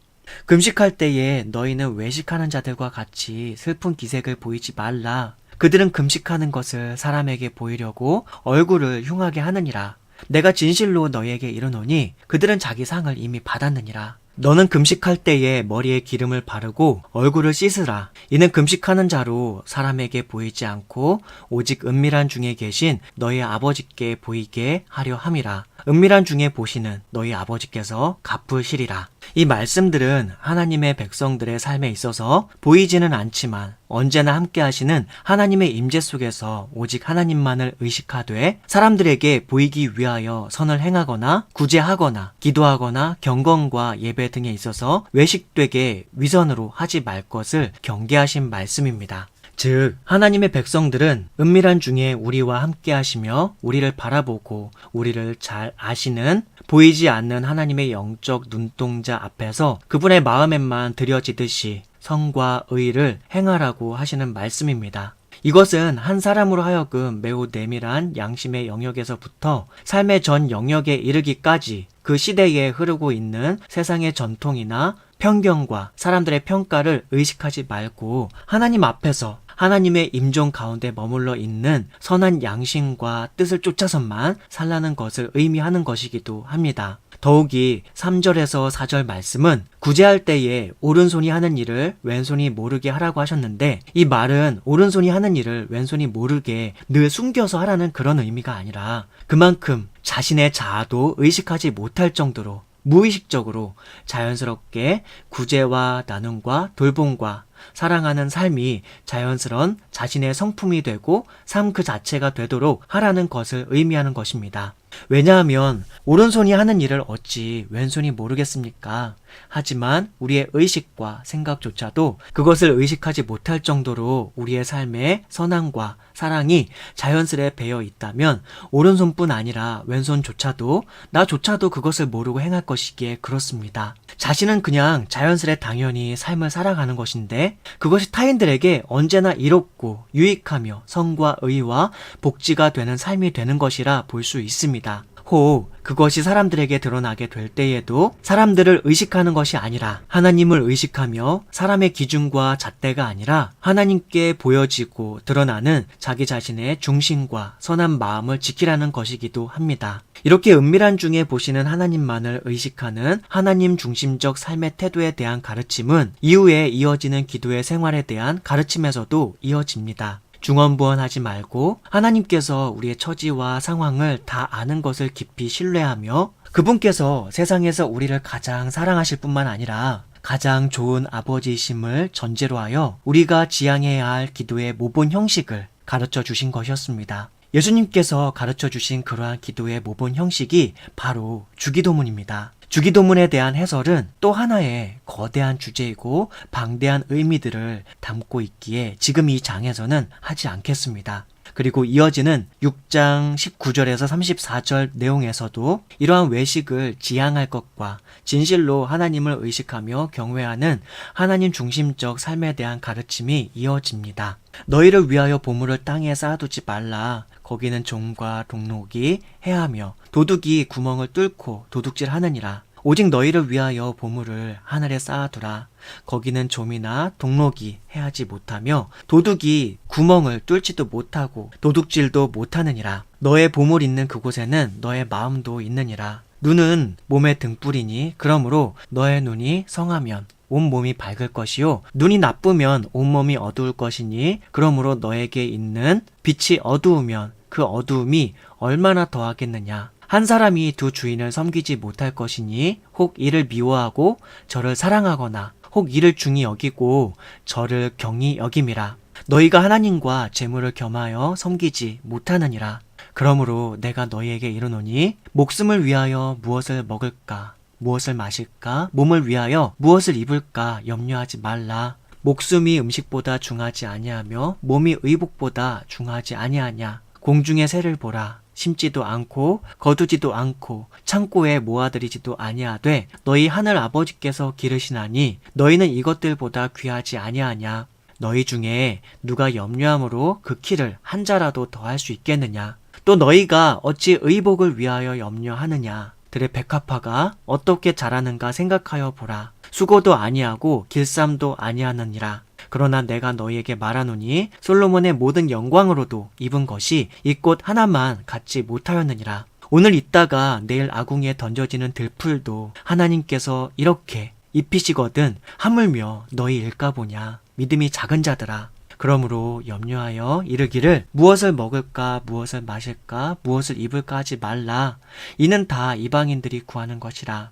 금식할 때에 너희는 외식하는 자들과 같이 슬픈 기색을 보이지 말라. 그들은 금식하는 것을 사람에게 보이려고 얼굴을 흉하게 하느니라. 내가 진실로 너희에게 이르노니 그들은 자기 상을 이미 받았느니라. 너는 금식할 때에 머리에 기름을 바르고 얼굴을 씻으라. 이는 금식하는 자로 사람에게 보이지 않고 오직 은밀한 중에 계신 너희 아버지께 보이게 하려 함이라. 은밀한 중에 보시는 너희 아버지께서 갚으시리라. 이 말씀들은 하나님의 백성들의 삶에 있어서 보이지는 않지만 언제나 함께 하시는 하나님의 임재 속에서 오직 하나님만을 의식하되 사람들에게 보이기 위하여 선을 행하거나 구제하거나 기도하거나 경건과 예배 등에 있어서 외식되게 위선으로 하지 말 것을 경계하신 말씀입니다. 즉 하나님의 백성들은 은밀한 중에 우리와 함께 하시며 우리를 바라보고 우리를 잘 아시는 보이지 않는 하나님의 영적 눈동자 앞에서 그분의 마음에만 드려지듯이 선과 의를 행하라고 하시는 말씀입니다. 이것은 한 사람으로 하여금 매우 내밀한 양심의 영역에서부터 삶의 전 영역에 이르기까지 그 시대에 흐르고 있는 세상의 전통이나 편견과 사람들의 평가를 의식하지 말고 하나님 앞에서 하나님의 임종 가운데 머물러 있는 선한 양심과 뜻을 쫓아서만 살라는 것을 의미하는 것이기도 합니다. 더욱이 3절에서 4절 말씀은 구제할 때에 오른손이 하는 일을 왼손이 모르게 하라고 하셨는데 이 말은 오른손이 하는 일을 왼손이 모르게 늘 숨겨서 하라는 그런 의미가 아니라 그만큼 자신의 자아도 의식하지 못할 정도로 무의식적으로 자연스럽게 구제와 나눔과 돌봄과 사랑하는 삶이 자연스러운 자신의 성품이 되고 삶 그 자체가 되도록 하라는 것을 의미하는 것입니다. 왜냐하면 오른손이 하는 일을 어찌 왼손이 모르겠습니까? 하지만 우리의 의식과 생각조차도 그것을 의식하지 못할 정도로 우리의 삶에 선함과 사랑이 자연스레 배어 있다면 오른손뿐 아니라 왼손조차도 나조차도 그것을 모르고 행할 것이기에 그렇습니다. 자신은 그냥 자연스레 당연히 삶을 살아가는 것인데 그것이 타인들에게 언제나 이롭고 유익하며 선과 의와 복지가 되는 삶이 되는 것이라 볼 수 있습니다. 것입니다. 혹 그것이 사람들에게 드러나게 될 때에도 사람들을 의식하는 것이 아니라 하나님을 의식하며 사람의 기준과 잣대가 아니라 하나님께 보여지고 드러나는 자기 자신의 중심과 선한 마음을 지키라는 것이기도 합니다. 이렇게 은밀한 중에 보시는 하나님만을 의식하는 하나님 중심적 삶의 태도에 대한 가르침은 이후에 이어지는 기도의 생활에 대한 가르침에서도 이어집니다. 중언부언하지 말고 하나님께서 우리의 처지와 상황을 다 아는 것을 깊이 신뢰하며 그분께서 세상에서 우리를 가장 사랑하실 뿐만 아니라 가장 좋은 아버지이심을 전제로 하여 우리가 지향해야 할 기도의 모본 형식을 가르쳐 주신 것이었습니다. 예수님께서 가르쳐 주신 그러한 기도의 모본 형식이 바로 주기도문입니다. 주기도문에 대한 해설은 또 하나의 거대한 주제이고 방대한 의미들을 담고 있기에 지금 이 장에서는 하지 않겠습니다. 그리고 이어지는 6장 19절에서 34절 내용에서도 이러한 외식을 지향할 것과 진실로 하나님을 의식하며 경외하는 하나님 중심적 삶에 대한 가르침이 이어집니다. 너희를 위하여 보물을 땅에 쌓아두지 말라. 거기는 종과 동록이 해하며 도둑이 구멍을 뚫고 도둑질하느니라. 오직 너희를 위하여 보물을 하늘에 쌓아두라. 거기는 좀이나 동록이 해하지 못하며 도둑이 구멍을 뚫지도 못하고 도둑질도 못하느니라. 너의 보물 있는 그곳에는 너의 마음도 있느니라. 눈은 몸의 등불이니 그러므로 너의 눈이 성하면 온몸이 밝을 것이요 눈이 나쁘면 온몸이 어두울 것이니 그러므로 너에게 있는 빛이 어두우면 그 어두움이 얼마나 더하겠느냐. 한 사람이 두 주인을 섬기지 못할 것이니 혹 이를 미워하고 저를 사랑하거나 혹 이를 중히 여기고 저를 경히 여김이라. 너희가 하나님과 재물을 겸하여 섬기지 못하느니라. 그러므로 내가 너희에게 이르노니 목숨을 위하여 무엇을 먹을까 무엇을 마실까 몸을 위하여 무엇을 입을까 염려하지 말라. 목숨이 음식보다 중하지 아니하며 몸이 의복보다 중하지 아니하냐. 공중의 새를 보라. 심지도 않고 거두지도 않고 창고에 모아들이지도 아니하되 너희 하늘 아버지께서 기르시나니 너희는 이것들보다 귀하지 아니하냐. 너희 중에 누가 염려함으로 그 키를 한 자라도 더할 수 있겠느냐. 또 너희가 어찌 의복을 위하여 염려하느냐. 들의 백합화가 어떻게 자라는가 생각하여 보라. 수고도 아니하고 길쌈도 아니하느니라. 그러나 내가 너희에게 말하노니 솔로몬의 모든 영광으로도 입은 것이 이 꽃 하나만 갖지 못하였느니라. 오늘 있다가 내일 아궁이에 던져지는 들풀도 하나님께서 이렇게 입히시거든 하물며 너희 일까 보냐. 믿음이 작은 자들아. 그러므로 염려하여 이르기를 무엇을 먹을까 무엇을 마실까 무엇을 입을까 하지 말라. 이는 다 이방인들이 구하는 것이라.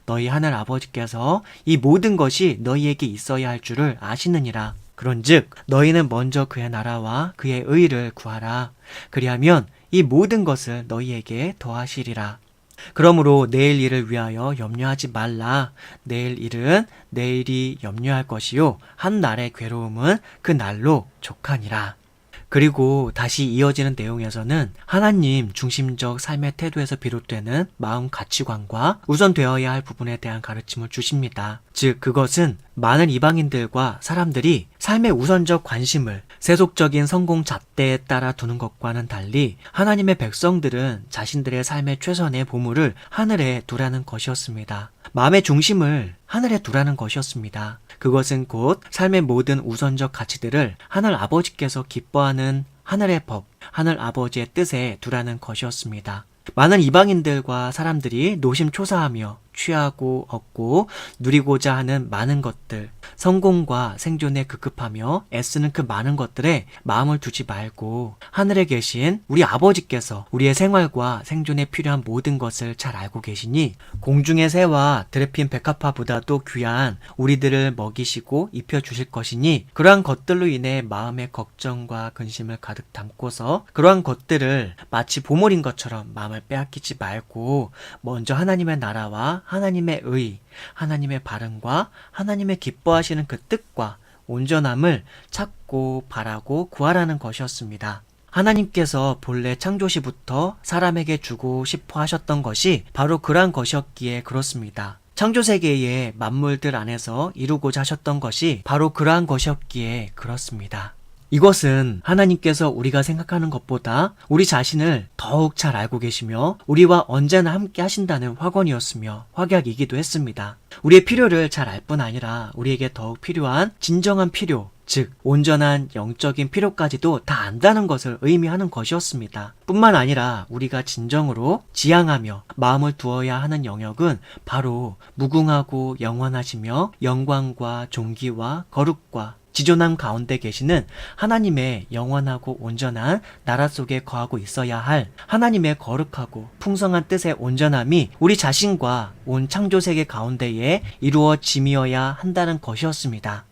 너희 하늘 아버지께서 이 모든 것이 너희에게 있어야 할 줄을 아시느니라. 그런즉 너희는 먼저 그의 나라와 그의 의를 구하라. 그리하면 이 모든 것을 너희에게 더하시리라. 그러므로 내일 일을 위하여 염려하지 말라. 내일 일은 내일이 염려할 것이요 한 날의 괴로움은 그 날로 족하니라. 그리고 다시 이어지는 내용에서는 하나님 중심적 삶의 태도에서 비롯되는 마음 가치관과 우선되어야 할 부분에 대한 가르침을 주십니다. 즉 그것은 많은 이방인들과 사람들이 삶의 우선적 관심을 세속적인 성공 잣대에 따라 두는 것과는 달리 하나님의 백성들은 자신들의 삶의 최선의 보물을 하늘에 두라는 것이었습니다. 마음의 중심을 하늘에 두라는 것이었습니다. 그것은 곧 삶의 모든 우선적 가치들을 하늘 아버지께서 기뻐하는 하늘의 법, 하늘 아버지의 뜻에 두라는 것이었습니다. 많은 이방인들과 사람들이 노심초사하며 취하고 얻고 누리고자 하는 많은 것들, 성공과 생존에 급급하며 애쓰는 그 많은 것들에 마음을 두지 말고 하늘에 계신 우리 아버지께서 우리의 생활과 생존에 필요한 모든 것을 잘 알고 계시니 공중의 새와 들에 핀 백합화보다도 귀한 우리들을 먹이시고 입혀주실 것이니 그러한 것들로 인해 마음의 걱정과 근심을 가득 담고서 그러한 것들을 마치 보물인 것처럼 마음을 빼앗기지 말고 먼저 하나님의 나라와 하나님의 의, 하나님의 바람과 하나님의 기뻐하시는 그 뜻과 온전함을 찾고 바라고 구하라는 것이었습니다. 하나님께서 본래 창조시부터 사람에게 주고 싶어 하셨던 것이 바로 그러한 것이었기에 그렇습니다. 창조세계의 만물들 안에서 이루고자 하셨던 것이 바로 그러한 것이었기에 그렇습니다. 이것은 하나님께서 우리가 생각하는 것보다 우리 자신을 더욱 잘 알고 계시며 우리와 언제나 함께 하신다는 확언이었으며 확약이기도 했습니다. 우리의 필요를 잘 알 뿐 아니라 우리에게 더욱 필요한 진정한 필요, 즉 온전한 영적인 필요까지도 다 안다는 것을 의미하는 것이었습니다. 뿐만 아니라 우리가 진정으로 지향하며 마음을 두어야 하는 영역은 바로 무궁하고 영원하시며 영광과 존귀와 거룩과 지존함 가운데 계시는 하나님의 영원하고 온전한 나라 속에 거하고 있어야 할 하나님의 거룩하고 풍성한 뜻의 온전함이 우리 자신과 온 창조세계 가운데에 이루어짐이어야 한다는 것이었습니다.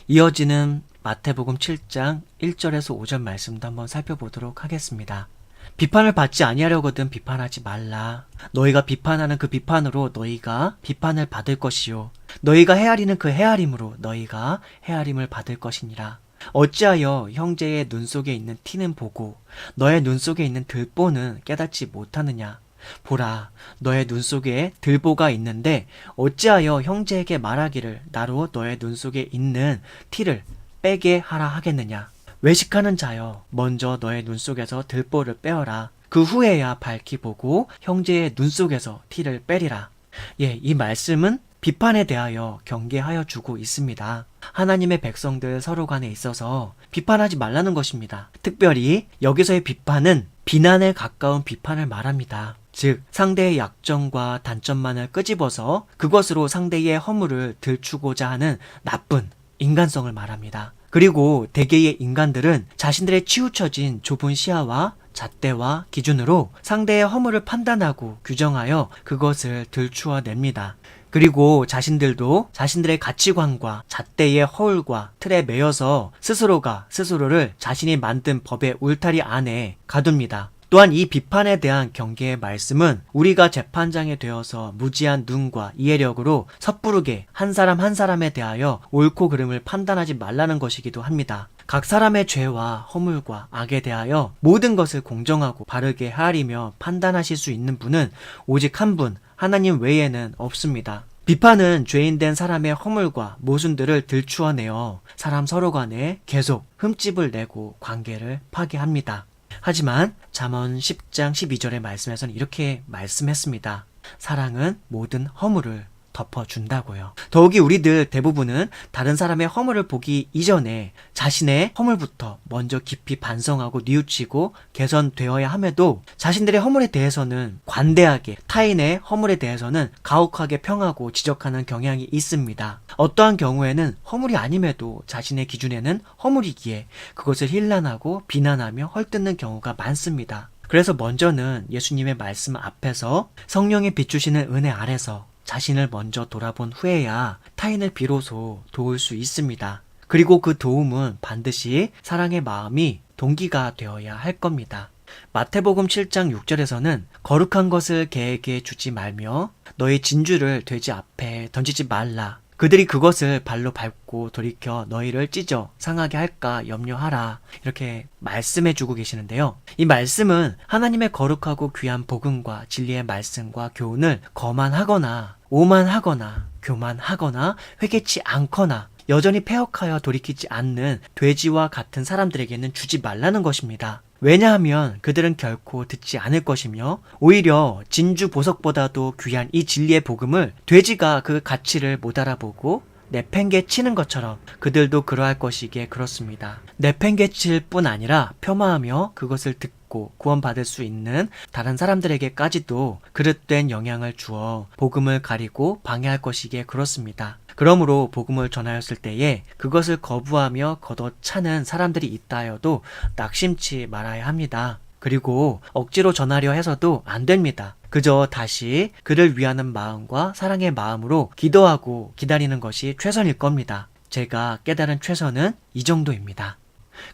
이어지는 마태복음 7장 1절에서 5절 말씀도 한번 살펴보도록 하겠습니다. 비판을 받지 아니하려거든 비판하지 말라. 너희가 비판하는 그 비판으로 너희가 비판을 받을 것이요 너희가 헤아리는 그 헤아림으로 너희가 헤아림을 받을 것이니라. 어찌하여 형제의 눈 속에 있는 티는 보고 너의 눈 속에 있는 들보는 깨닫지 못하느냐. 보라, 너의 눈 속에 들보가 있는데 어찌하여 형제에게 말하기를 나로 너의 눈 속에 있는 티를 빼게 하라 하겠느냐. 외식하는 자여, 먼저 너의 눈 속에서 들보를 빼어라. 그 후에야 밝히 보고 형제의 눈 속에서 티를 빼리라. 이 말씀은 비판에 대하여 경계하여 주고 있습니다. 하나님의 백성들 서로 간에 있어서 비판하지 말라는 것입니다. 특별히 여기서의 비판은 비난에 가까운 비판을 말합니다. 즉 상대의 약점과 단점만을 끄집어서 그것으로 상대의 허물을 들추고자 하는 나쁜 인간성을 말합니다. 그리고 대개의 인간들은 자신들의 치우쳐진 좁은 시야와 잣대와 기준으로 상대의 허물을 판단하고 규정하여 그것을 들추어냅니다. 그리고 자신들도 자신들의 가치관과 잣대의 허울과 틀에 매여서 스스로가 스스로를 자신이 만든 법의 울타리 안에 가둡니다. 또한 이 비판에 대한 경계의 말씀은 우리가 재판장에 되어서 무지한 눈과 이해력으로 섣부르게 한 사람 한 사람에 대하여 옳고 그름을 판단하지 말라는 것이기도 합니다. 각 사람의 죄와 허물과 악에 대하여 모든 것을 공정하고 바르게 헤아리며 판단하실 수 있는 분은 오직 한 분, 하나님 외에는 없습니다. 비판은 죄인된 사람의 허물과 모순들을 들추어내어 사람 서로 간에 계속 흠집을 내고 관계를 파괴합니다. 하지만 잠언 10장 12절의 말씀에서는 이렇게 말씀했습니다. 사랑은 모든 허물을 덮어준다고요. 더욱이 우리들 대부분은 다른 사람의 허물을 보기 이전에 자신의 허물부터 먼저 깊이 반성하고 뉘우치고 개선되어야 함에도 자신들의 허물에 대해서는 관대하게, 타인의 허물에 대해서는 가혹하게 평하고 지적하는 경향이 있습니다. 어떠한 경우에는 허물이 아님에도 자신의 기준에는 허물이기에 그것을 힐난하고 비난하며 헐뜯는 경우가 많습니다. 그래서 먼저는 예수님의 말씀 앞에서 성령의 비추시는 은혜 아래서 자신을 먼저 돌아본 후에야 타인을 비로소 도울 수 있습니다. 그리고 그 도움은 반드시 사랑의 마음이 동기가 되어야 할 겁니다. 마태복음 7장 6절에서는 거룩한 것을 개에게 주지 말며 너의 진주를 돼지 앞에 던지지 말라. 그들이 그것을 발로 밟고 돌이켜 너희를 찢어 상하게 할까 염려하라. 이렇게 말씀해 주고 계시는데요. 이 말씀은 하나님의 거룩하고 귀한 복음과 진리의 말씀과 교훈을 거만하거나 오만하거나 교만하거나 회개치 않거나 여전히 패역하여 돌이키지 않는 돼지와 같은 사람들에게는 주지 말라는 것입니다. 왜냐하면 그들은 결코 듣지 않을 것이며 오히려 진주 보석보다도 귀한 이 진리의 복음을 돼지가 그 가치를 못 알아보고 내팽개치는 것처럼 그들도 그러할 것이기에 그렇습니다. 내팽개칠 뿐 아니라 폄하하며 그것을 듣고 구원받을 수 있는 다른 사람들에게까지도 그릇된 영향을 주어 복음을 가리고 방해할 것이기에 그렇습니다. 그러므로 복음을 전하였을 때에 그것을 거부하며 걷어차는 사람들이 있다 하여도 낙심치 말아야 합니다. 그리고 억지로 전하려 해서도 안 됩니다. 그저 다시 그를 위하는 마음과 사랑의 마음으로 기도하고 기다리는 것이 최선일 겁니다. 제가 깨달은 최선은 이 정도입니다.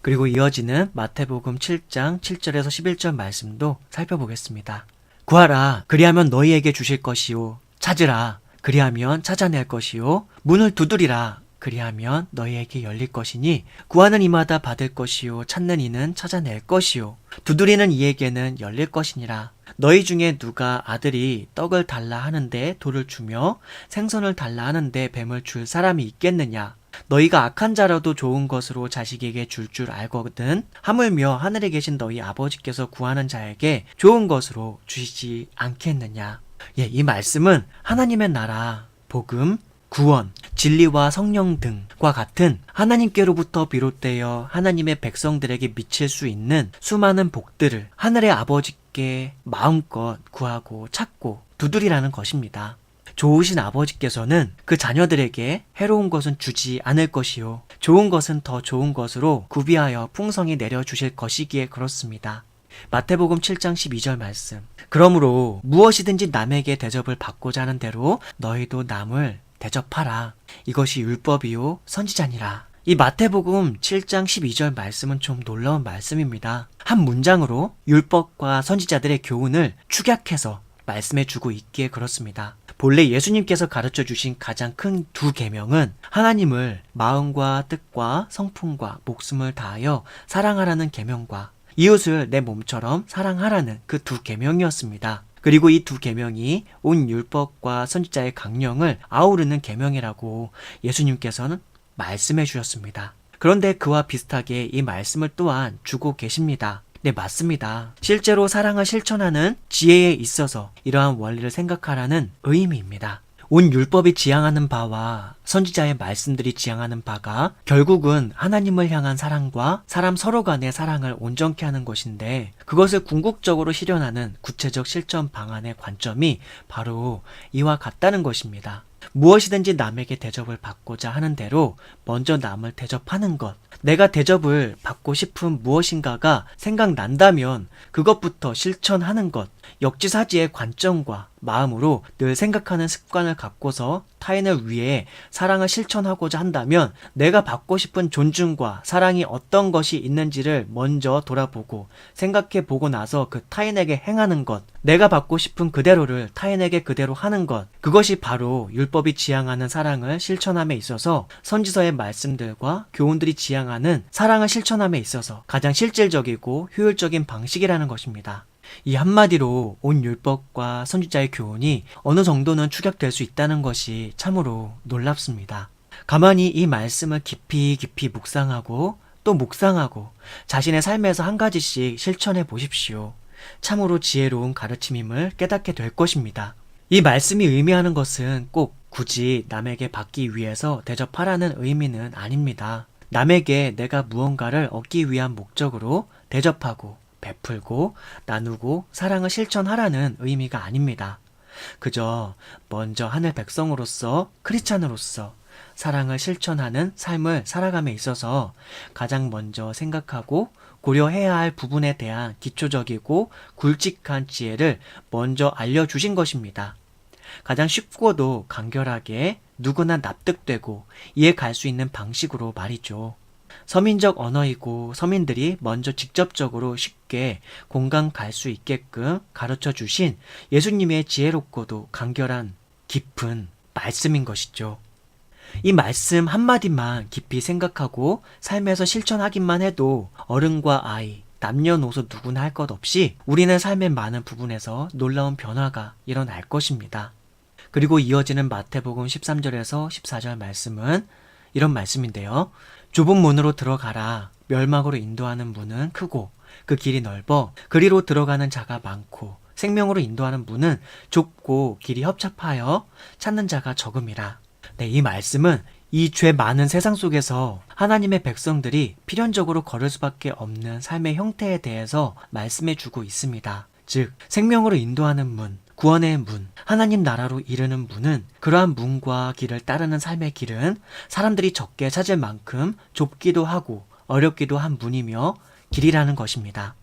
그리고 이어지는 마태복음 7장 7절에서 11절 말씀도 살펴보겠습니다. 구하라, 그리하면 너희에게 주실 것이요. 찾으라, 그리하면 찾아낼 것이요. 문을 두드리라, 그리하면 너희에게 열릴 것이니 구하는 이마다 받을 것이요. 찾는 이는 찾아낼 것이요. 두드리는 이에게는 열릴 것이니라. 너희 중에 누가 아들이 떡을 달라 하는데 돌을 주며 생선을 달라 하는데 뱀을 줄 사람이 있겠느냐? 너희가 악한 자라도 좋은 것으로 자식에게 줄 알거든. 하물며 하늘에 계신 너희 아버지께서 구하는 자에게 좋은 것으로 주시지 않겠느냐. 이 말씀은 하나님의 나라, 복음, 구원, 진리와 성령 등과 같은 하나님께로부터 비롯되어 하나님의 백성들에게 미칠 수 있는 수많은 복들을 하늘의 아버지께 마음껏 구하고 찾고 두드리라는 것입니다. 좋으신 아버지께서는 그 자녀들에게 해로운 것은 주지 않을 것이요 좋은 것은 더 좋은 것으로 구비하여 풍성히 내려주실 것이기에 그렇습니다. 마태복음 7장 12절 말씀. 그러므로 무엇이든지 남에게 대접을 받고자 하는 대로 너희도 남을 대접하라. 이것이 율법이요 선지자니라. 이 마태복음 7장 12절 말씀은 좀 놀라운 말씀입니다. 한 문장으로 율법과 선지자들의 교훈을 축약해서 말씀해 주고 있기에 그렇습니다. 본래 예수님께서 가르쳐 주신 가장 큰 두 계명은 하나님을 마음과 뜻과 성품과 목숨을 다하여 사랑하라는 계명과 이웃을 내 몸처럼 사랑하라는 그 두 계명이었습니다. 그리고 이 두 계명이 온 율법과 선지자의 강령을 아우르는 계명이라고 예수님께서는 말씀해 주셨습니다. 그런데 그와 비슷하게 이 말씀을 또한 주고 계십니다. 네, 맞습니다. 실제로 사랑을 실천하는 지혜에 있어서 이러한 원리를 생각하라는 의미입니다. 온 율법이 지향하는 바와 선지자의 말씀들이 지향하는 바가 결국은 하나님을 향한 사랑과 사람 서로 간의 사랑을 온전케 하는 것인데, 그것을 궁극적으로 실현하는 구체적 실천 방안의 관점이 바로 이와 같다는 것입니다. 무엇이든지 남에게 대접을 받고자 하는 대로 먼저 남을 대접하는 것, 내가 대접을 받고 싶은 무엇인가가 생각난다면 그것부터 실천하는 것, 역지사지의 관점과 마음으로 늘 생각하는 습관을 갖고서 타인을 위해 사랑을 실천하고자 한다면 내가 받고 싶은 존중과 사랑이 어떤 것이 있는지를 먼저 돌아보고 생각해 보고 나서 그 타인에게 행하는 것, 내가 받고 싶은 그대로를 타인에게 그대로 하는 것, 그것이 바로 율법이 지향하는 사랑을 실천함에 있어서 선지서의 말씀들과 교훈들이 지향하는 사랑을 실천함에 있어서 가장 실질적이고 효율적인 방식이라는 것입니다. 이 한마디로 온 율법과 선지자의 교훈이 어느 정도는 축약될 수 있다는 것이 참으로 놀랍습니다. 가만히 이 말씀을 깊이 묵상하고 또 묵상하고 자신의 삶에서 한 가지씩 실천해 보십시오. 참으로 지혜로운 가르침임을 깨닫게 될 것입니다. 이 말씀이 의미하는 것은 꼭 굳이 남에게 받기 위해서 대접하라는 의미는 아닙니다. 남에게 내가 무언가를 얻기 위한 목적으로 대접하고 베풀고 나누고 사랑을 실천하라는 의미가 아닙니다. 그저 먼저 하늘 백성으로서 크리스찬으로서 사랑을 실천하는 삶을 살아감에 있어서 가장 먼저 생각하고 고려해야 할 부분에 대한 기초적이고 굵직한 지혜를 먼저 알려주신 것입니다. 가장 쉽고도 간결하게 누구나 납득되고 이해 갈 수 있는 방식으로 말이죠. 서민적 언어이고 서민들이 먼저 직접적으로 쉽게 공감 갈 수 있게끔 가르쳐 주신 예수님의 지혜롭고도 간결한 깊은 말씀인 것이죠. 이 말씀 한마디만 깊이 생각하고 삶에서 실천하기만 해도 어른과 아이, 남녀노소 누구나 할 것 없이 우리는 삶의 많은 부분에서 놀라운 변화가 일어날 것입니다. 그리고 이어지는 마태복음 13절에서 14절 말씀은 이런 말씀인데요. 좁은 문으로 들어가라. 멸망으로 인도하는 문은 크고 그 길이 넓어 그리로 들어가는 자가 많고 생명으로 인도하는 문은 좁고 길이 협착하여 찾는 자가 적음이라. 네, 이 말씀은 이 죄 많은 세상 속에서 하나님의 백성들이 필연적으로 걸을 수밖에 없는 삶의 형태에 대해서 말씀해 주고 있습니다. 즉, 생명으로 인도하는 문, 구원의 문, 하나님 나라로 이르는 문은, 그러한 문과 길을 따르는 삶의 길은 사람들이 적게 찾을 만큼 좁기도 하고 어렵기도 한 문이며 길이라는 것입니다.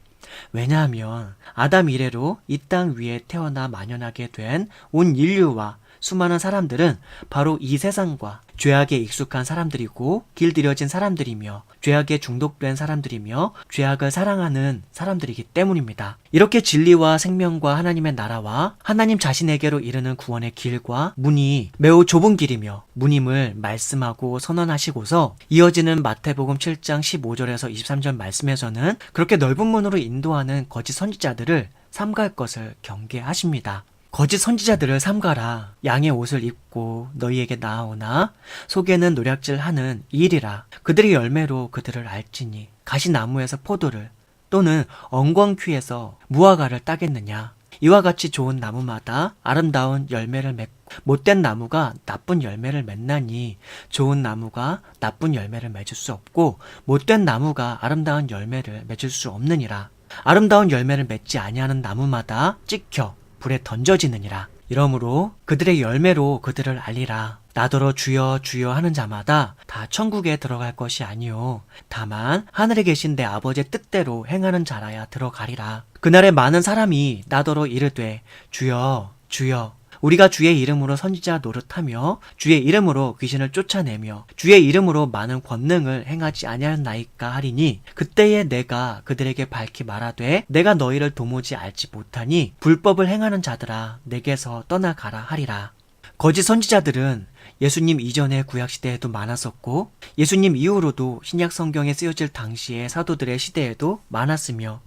왜냐하면 아담 이래로 이 땅 위에 태어나 만연하게 된 온 인류와 수많은 사람들은 바로 이 세상과 죄악에 익숙한 사람들이고 길들여진 사람들이며 죄악에 중독된 사람들이며 죄악을 사랑하는 사람들이기 때문입니다. 이렇게 진리와 생명과 하나님의 나라와 하나님 자신에게로 이르는 구원의 길과 문이 매우 좁은 길이며 문임을 말씀하고 선언하시고서 이어지는 마태복음 7장 15절에서 23절 말씀에서는 그렇게 넓은 문으로 인도하는 거짓 선지자들을 삼가할 것을 경계하십니다. 거짓 선지자들을 삼가라. 양의 옷을 입고 너희에게 나아오나 속에는 노략질하는 일이라. 그들의 열매로 그들을 알지니 가시나무에서 포도를 또는 엉겅퀴에서 무화과를 따겠느냐. 이와 같이 좋은 나무마다 아름다운 열매를 맺고 못된 나무가 나쁜 열매를 맺나니 좋은 나무가 나쁜 열매를 맺을 수 없고 못된 나무가 아름다운 열매를 맺을 수 없느니라. 아름다운 열매를 맺지 아니하는 나무마다 찍혀 불에 던져지느니라. 이러므로 그들의 열매로 그들을 알리라. 나더러 주여 주여 하는 자마다 다 천국에 들어갈 것이 아니요 다만 하늘에 계신 내 아버지의 뜻대로 행하는 자라야 들어가리라. 그날에 많은 사람이 나더러 이르되 주여 주여 우리가 주의 이름으로 선지자 노릇하며 주의 이름으로 귀신을 쫓아내며 주의 이름으로 많은 권능을 행하지 아니하였나이까 하리니 그때에 내가 그들에게 밝히 말하되 내가 너희를 도무지 알지 못하니 불법을 행하는 자들아 내게서 떠나가라 하리라. 거짓 선지자들은 예수님 이전의 구약시대에도 많았었고 예수님 이후로도 신약 성경에 쓰여질 당시의 사도들의 시대에도 많았으며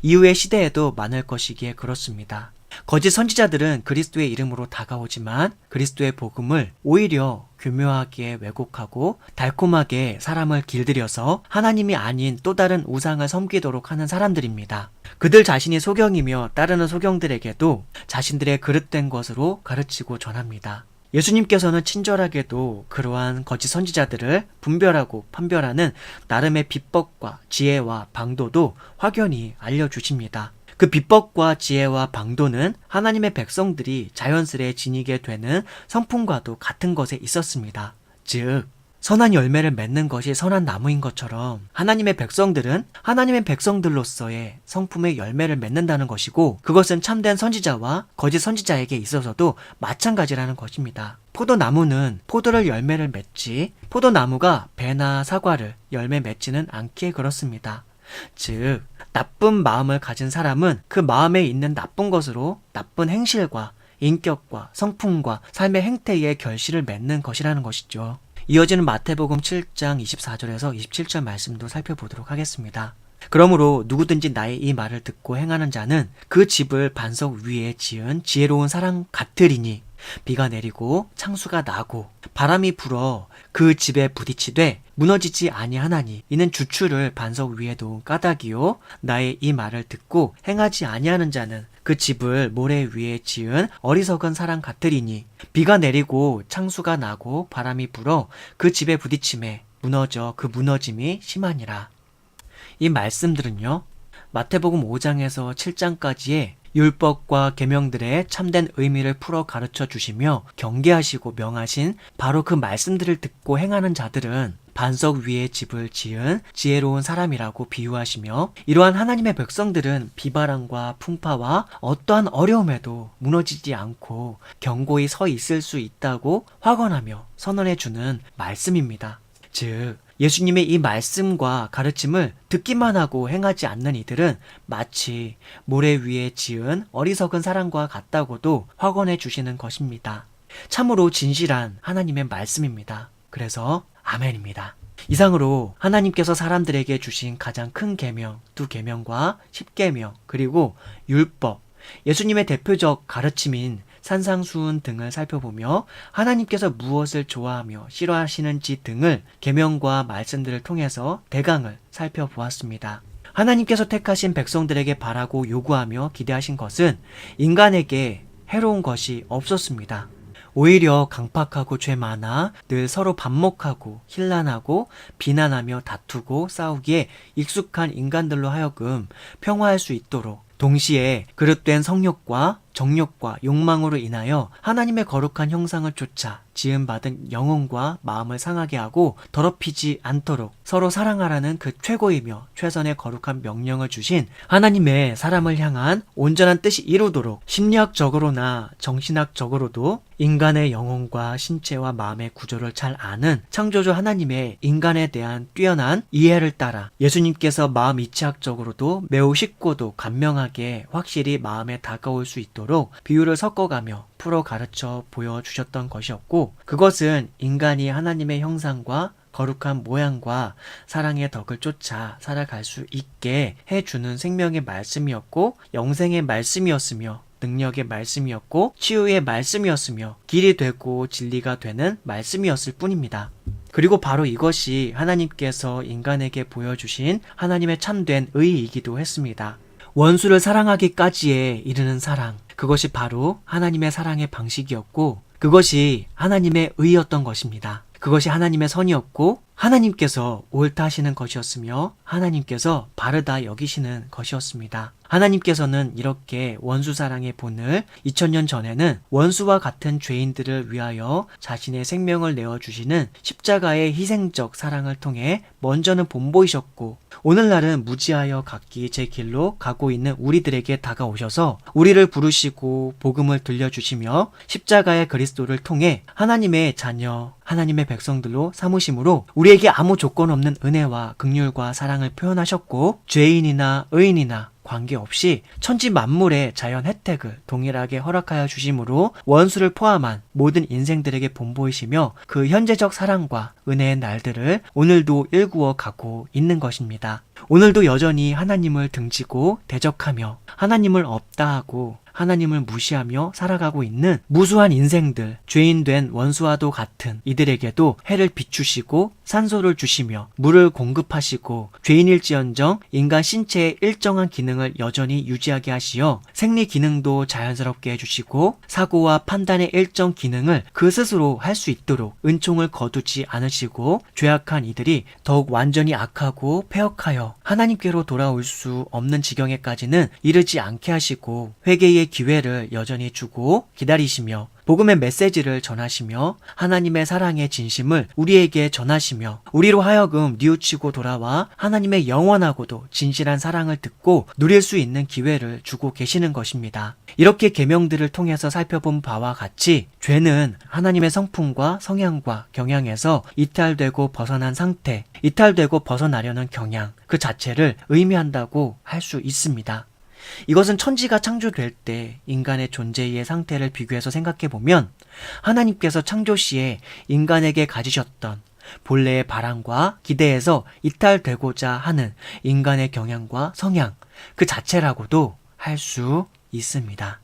이후의 시대에도 많을 것이기에 그렇습니다. 거짓 선지자들은 그리스도의 이름으로 다가오지만 그리스도의 복음을 오히려 교묘하게 왜곡하고 달콤하게 사람을 길들여서 하나님이 아닌 또 다른 우상을 섬기도록 하는 사람들입니다. 그들 자신이 소경이며 따르는 소경들에게도 자신들의 그릇된 것으로 가르치고 전합니다. 예수님께서는 친절하게도 그러한 거짓 선지자들을 분별하고 판별하는 나름의 비법과 지혜와 방도도 확연히 알려주십니다. 그 비법과 지혜와 방도는 하나님의 백성들이 자연스레 지니게 되는 성품과도 같은 것에 있었습니다. 즉 선한 열매를 맺는 것이 선한 나무인 것처럼 하나님의 백성들은 하나님의 백성들로서의 성품의 열매를 맺는다는 것이고 그것은 참된 선지자와 거짓 선지자에게 있어서도 마찬가지라는 것입니다. 포도나무는 포도를 열매를 맺지 포도나무가 배나 사과를 열매 맺지는 않기에 그렇습니다. 즉 나쁜 마음을 가진 사람은 그 마음에 있는 나쁜 것으로 나쁜 행실과 인격과 성품과 삶의 행태의 결실을 맺는 것이라는 것이죠. 이어지는 마태복음 7장 24절에서 27절 말씀도 살펴보도록 하겠습니다. 그러므로 누구든지 나의 이 말을 듣고 행하는 자는 그 집을 반석 위에 지은 지혜로운 사람 같으리니 비가 내리고 창수가 나고 바람이 불어 그 집에 부딪히되 무너지지 아니하나니 이는 주추를 반석 위에 놓은 까닭이요 나의 이 말을 듣고 행하지 아니하는 자는 그 집을 모래 위에 지은 어리석은 사람 같으리니 비가 내리고 창수가 나고 바람이 불어 그 집에 부딪힘에 무너져 그 무너짐이 심하니라. 이 말씀들은요 마태복음 5장에서 7장까지의 율법과 계명들의 참된 의미를 풀어 가르쳐 주시며 경계하시고 명하신 바로 그 말씀들을 듣고 행하는 자들은 반석 위에 집을 지은 지혜로운 사람이라고 비유하시며 이러한 하나님의 백성들은 비바람과 풍파와 어떠한 어려움에도 무너지지 않고 견고히 서 있을 수 있다고 확언하며 선언해 주는 말씀입니다. 즉 예수님의 이 말씀과 가르침을 듣기만 하고 행하지 않는 이들은 마치 모래 위에 지은 어리석은 사람과 같다고도 확언해 주시는 것입니다. 참으로 진실한 하나님의 말씀입니다. 그래서 아멘입니다. 이상으로 하나님께서 사람들에게 주신 가장 큰 계명, 두 계명과 십계명, 그리고 율법, 예수님의 대표적 가르침인 산상수훈 등을 살펴보며 하나님께서 무엇을 좋아하며 싫어하시는지 등을 계명과 말씀들을 통해서 대강을 살펴보았습니다. 하나님께서 택하신 백성들에게 바라고 요구하며 기대하신 것은 인간에게 해로운 것이 없었습니다. 오히려 강팍하고 죄 많아 늘 서로 반목하고 혼란하고 비난하며 다투고 싸우기에 익숙한 인간들로 하여금 평화할 수 있도록 동시에 그릇된 성욕과 정욕과 욕망으로 인하여 하나님의 거룩한 형상을 쫓아 지음받은 영혼과 마음을 상하게 하고 더럽히지 않도록 서로 사랑하라는 그 최고이며 최선의 거룩한 명령을 주신 하나님의 사람을 향한 온전한 뜻이 이루도록 심리학적으로나 정신학적으로도 인간의 영혼과 신체와 마음의 구조를 잘 아는 창조주 하나님의 인간에 대한 뛰어난 이해를 따라 예수님께서 마음 이치학적으로도 매우 쉽고도 간명하게 확실히 마음에 다가올 수 있도록 비유를 섞어가며 풀어 가르쳐 보여주셨던 것이었고 그것은 인간이 하나님의 형상과 거룩한 모양과 사랑의 덕을 쫓아 살아갈 수 있게 해주는 생명의 말씀이었고 영생의 말씀이었으며 능력의 말씀이었고 치유의 말씀이었으며 길이 되고 진리가 되는 말씀이었을 뿐입니다. 그리고 바로 이것이 하나님께서 인간에게 보여주신 하나님의 참된 의이기도 했습니다. 원수를 사랑하기까지에 이르는 사랑, 그것이 바로 하나님의 사랑의 방식이었고 그것이 하나님의 의였던 것입니다. 그것이 하나님의 선이었고 하나님께서 옳다 하시는 것이었으며 하나님께서 바르다 여기시는 것이었습니다. 하나님께서는 이렇게 원수 사랑의 본을 2000년 전에는 원수와 같은 죄인들을 위하여 자신의 생명을 내어주시는 십자가의 희생적 사랑을 통해 먼저는 본보이셨고 오늘날은 무지하여 각기 제 길로 가고 있는 우리들에게 다가오셔서 우리를 부르시고 복음을 들려주시며 십자가의 그리스도를 통해 하나님의 자녀, 하나님의 백성들로 삼으심으로 우리에게 아무 조건 없는 은혜와 긍휼과 사랑을 표현하셨고 죄인이나 의인이나 관계없이 천지 만물의 자연 혜택을 동일하게 허락하여 주심으로 원수를 포함한 모든 인생들에게 본보이시며 그 현재적 사랑과 은혜의 날들을 오늘도 일구어 가고 있는 것입니다. 오늘도 여전히 하나님을 등지고 대적하며 하나님을 없다 하고 하나님을 무시하며 살아가고 있는 무수한 인생들, 죄인된 원수와도 같은 이들에게도 해를 비추시고 산소를 주시며 물을 공급하시고 죄인일지언정 인간 신체의 일정한 기능을 여전히 유지하게 하시어 생리 기능도 자연스럽게 해주시고 사고와 판단의 일정 기능을 그 스스로 할 수 있도록 은총을 거두지 않으시고 죄악한 이들이 더욱 완전히 악하고 패역하여 하나님께로 돌아올 수 없는 지경에까지는 이르지 않게 하시고 회개의 기회를 여전히 주고 기다리시며 복음의 메시지를 전하시며 하나님의 사랑의 진심을 우리에게 전하시며 우리로 하여금 뉘우치고 돌아와 하나님의 영원하고도 진실한 사랑을 듣고 누릴 수 있는 기회를 주고 계시는 것입니다. 이렇게 계명들을 통해서 살펴본 바와 같이 죄는 하나님의 성품과 성향과 경향에서 이탈되고 벗어난 상태, 이탈되고 벗어나려는 경향 그 자체를 의미한다고 할 수 있습니다. 이것은 천지가 창조될 때 인간의 존재의 상태를 비교해서 생각해보면 하나님께서 창조 시에 인간에게 가지셨던 본래의 바람과 기대에서 이탈되고자 하는 인간의 경향과 성향 그 자체라고도 할 수 있습니다.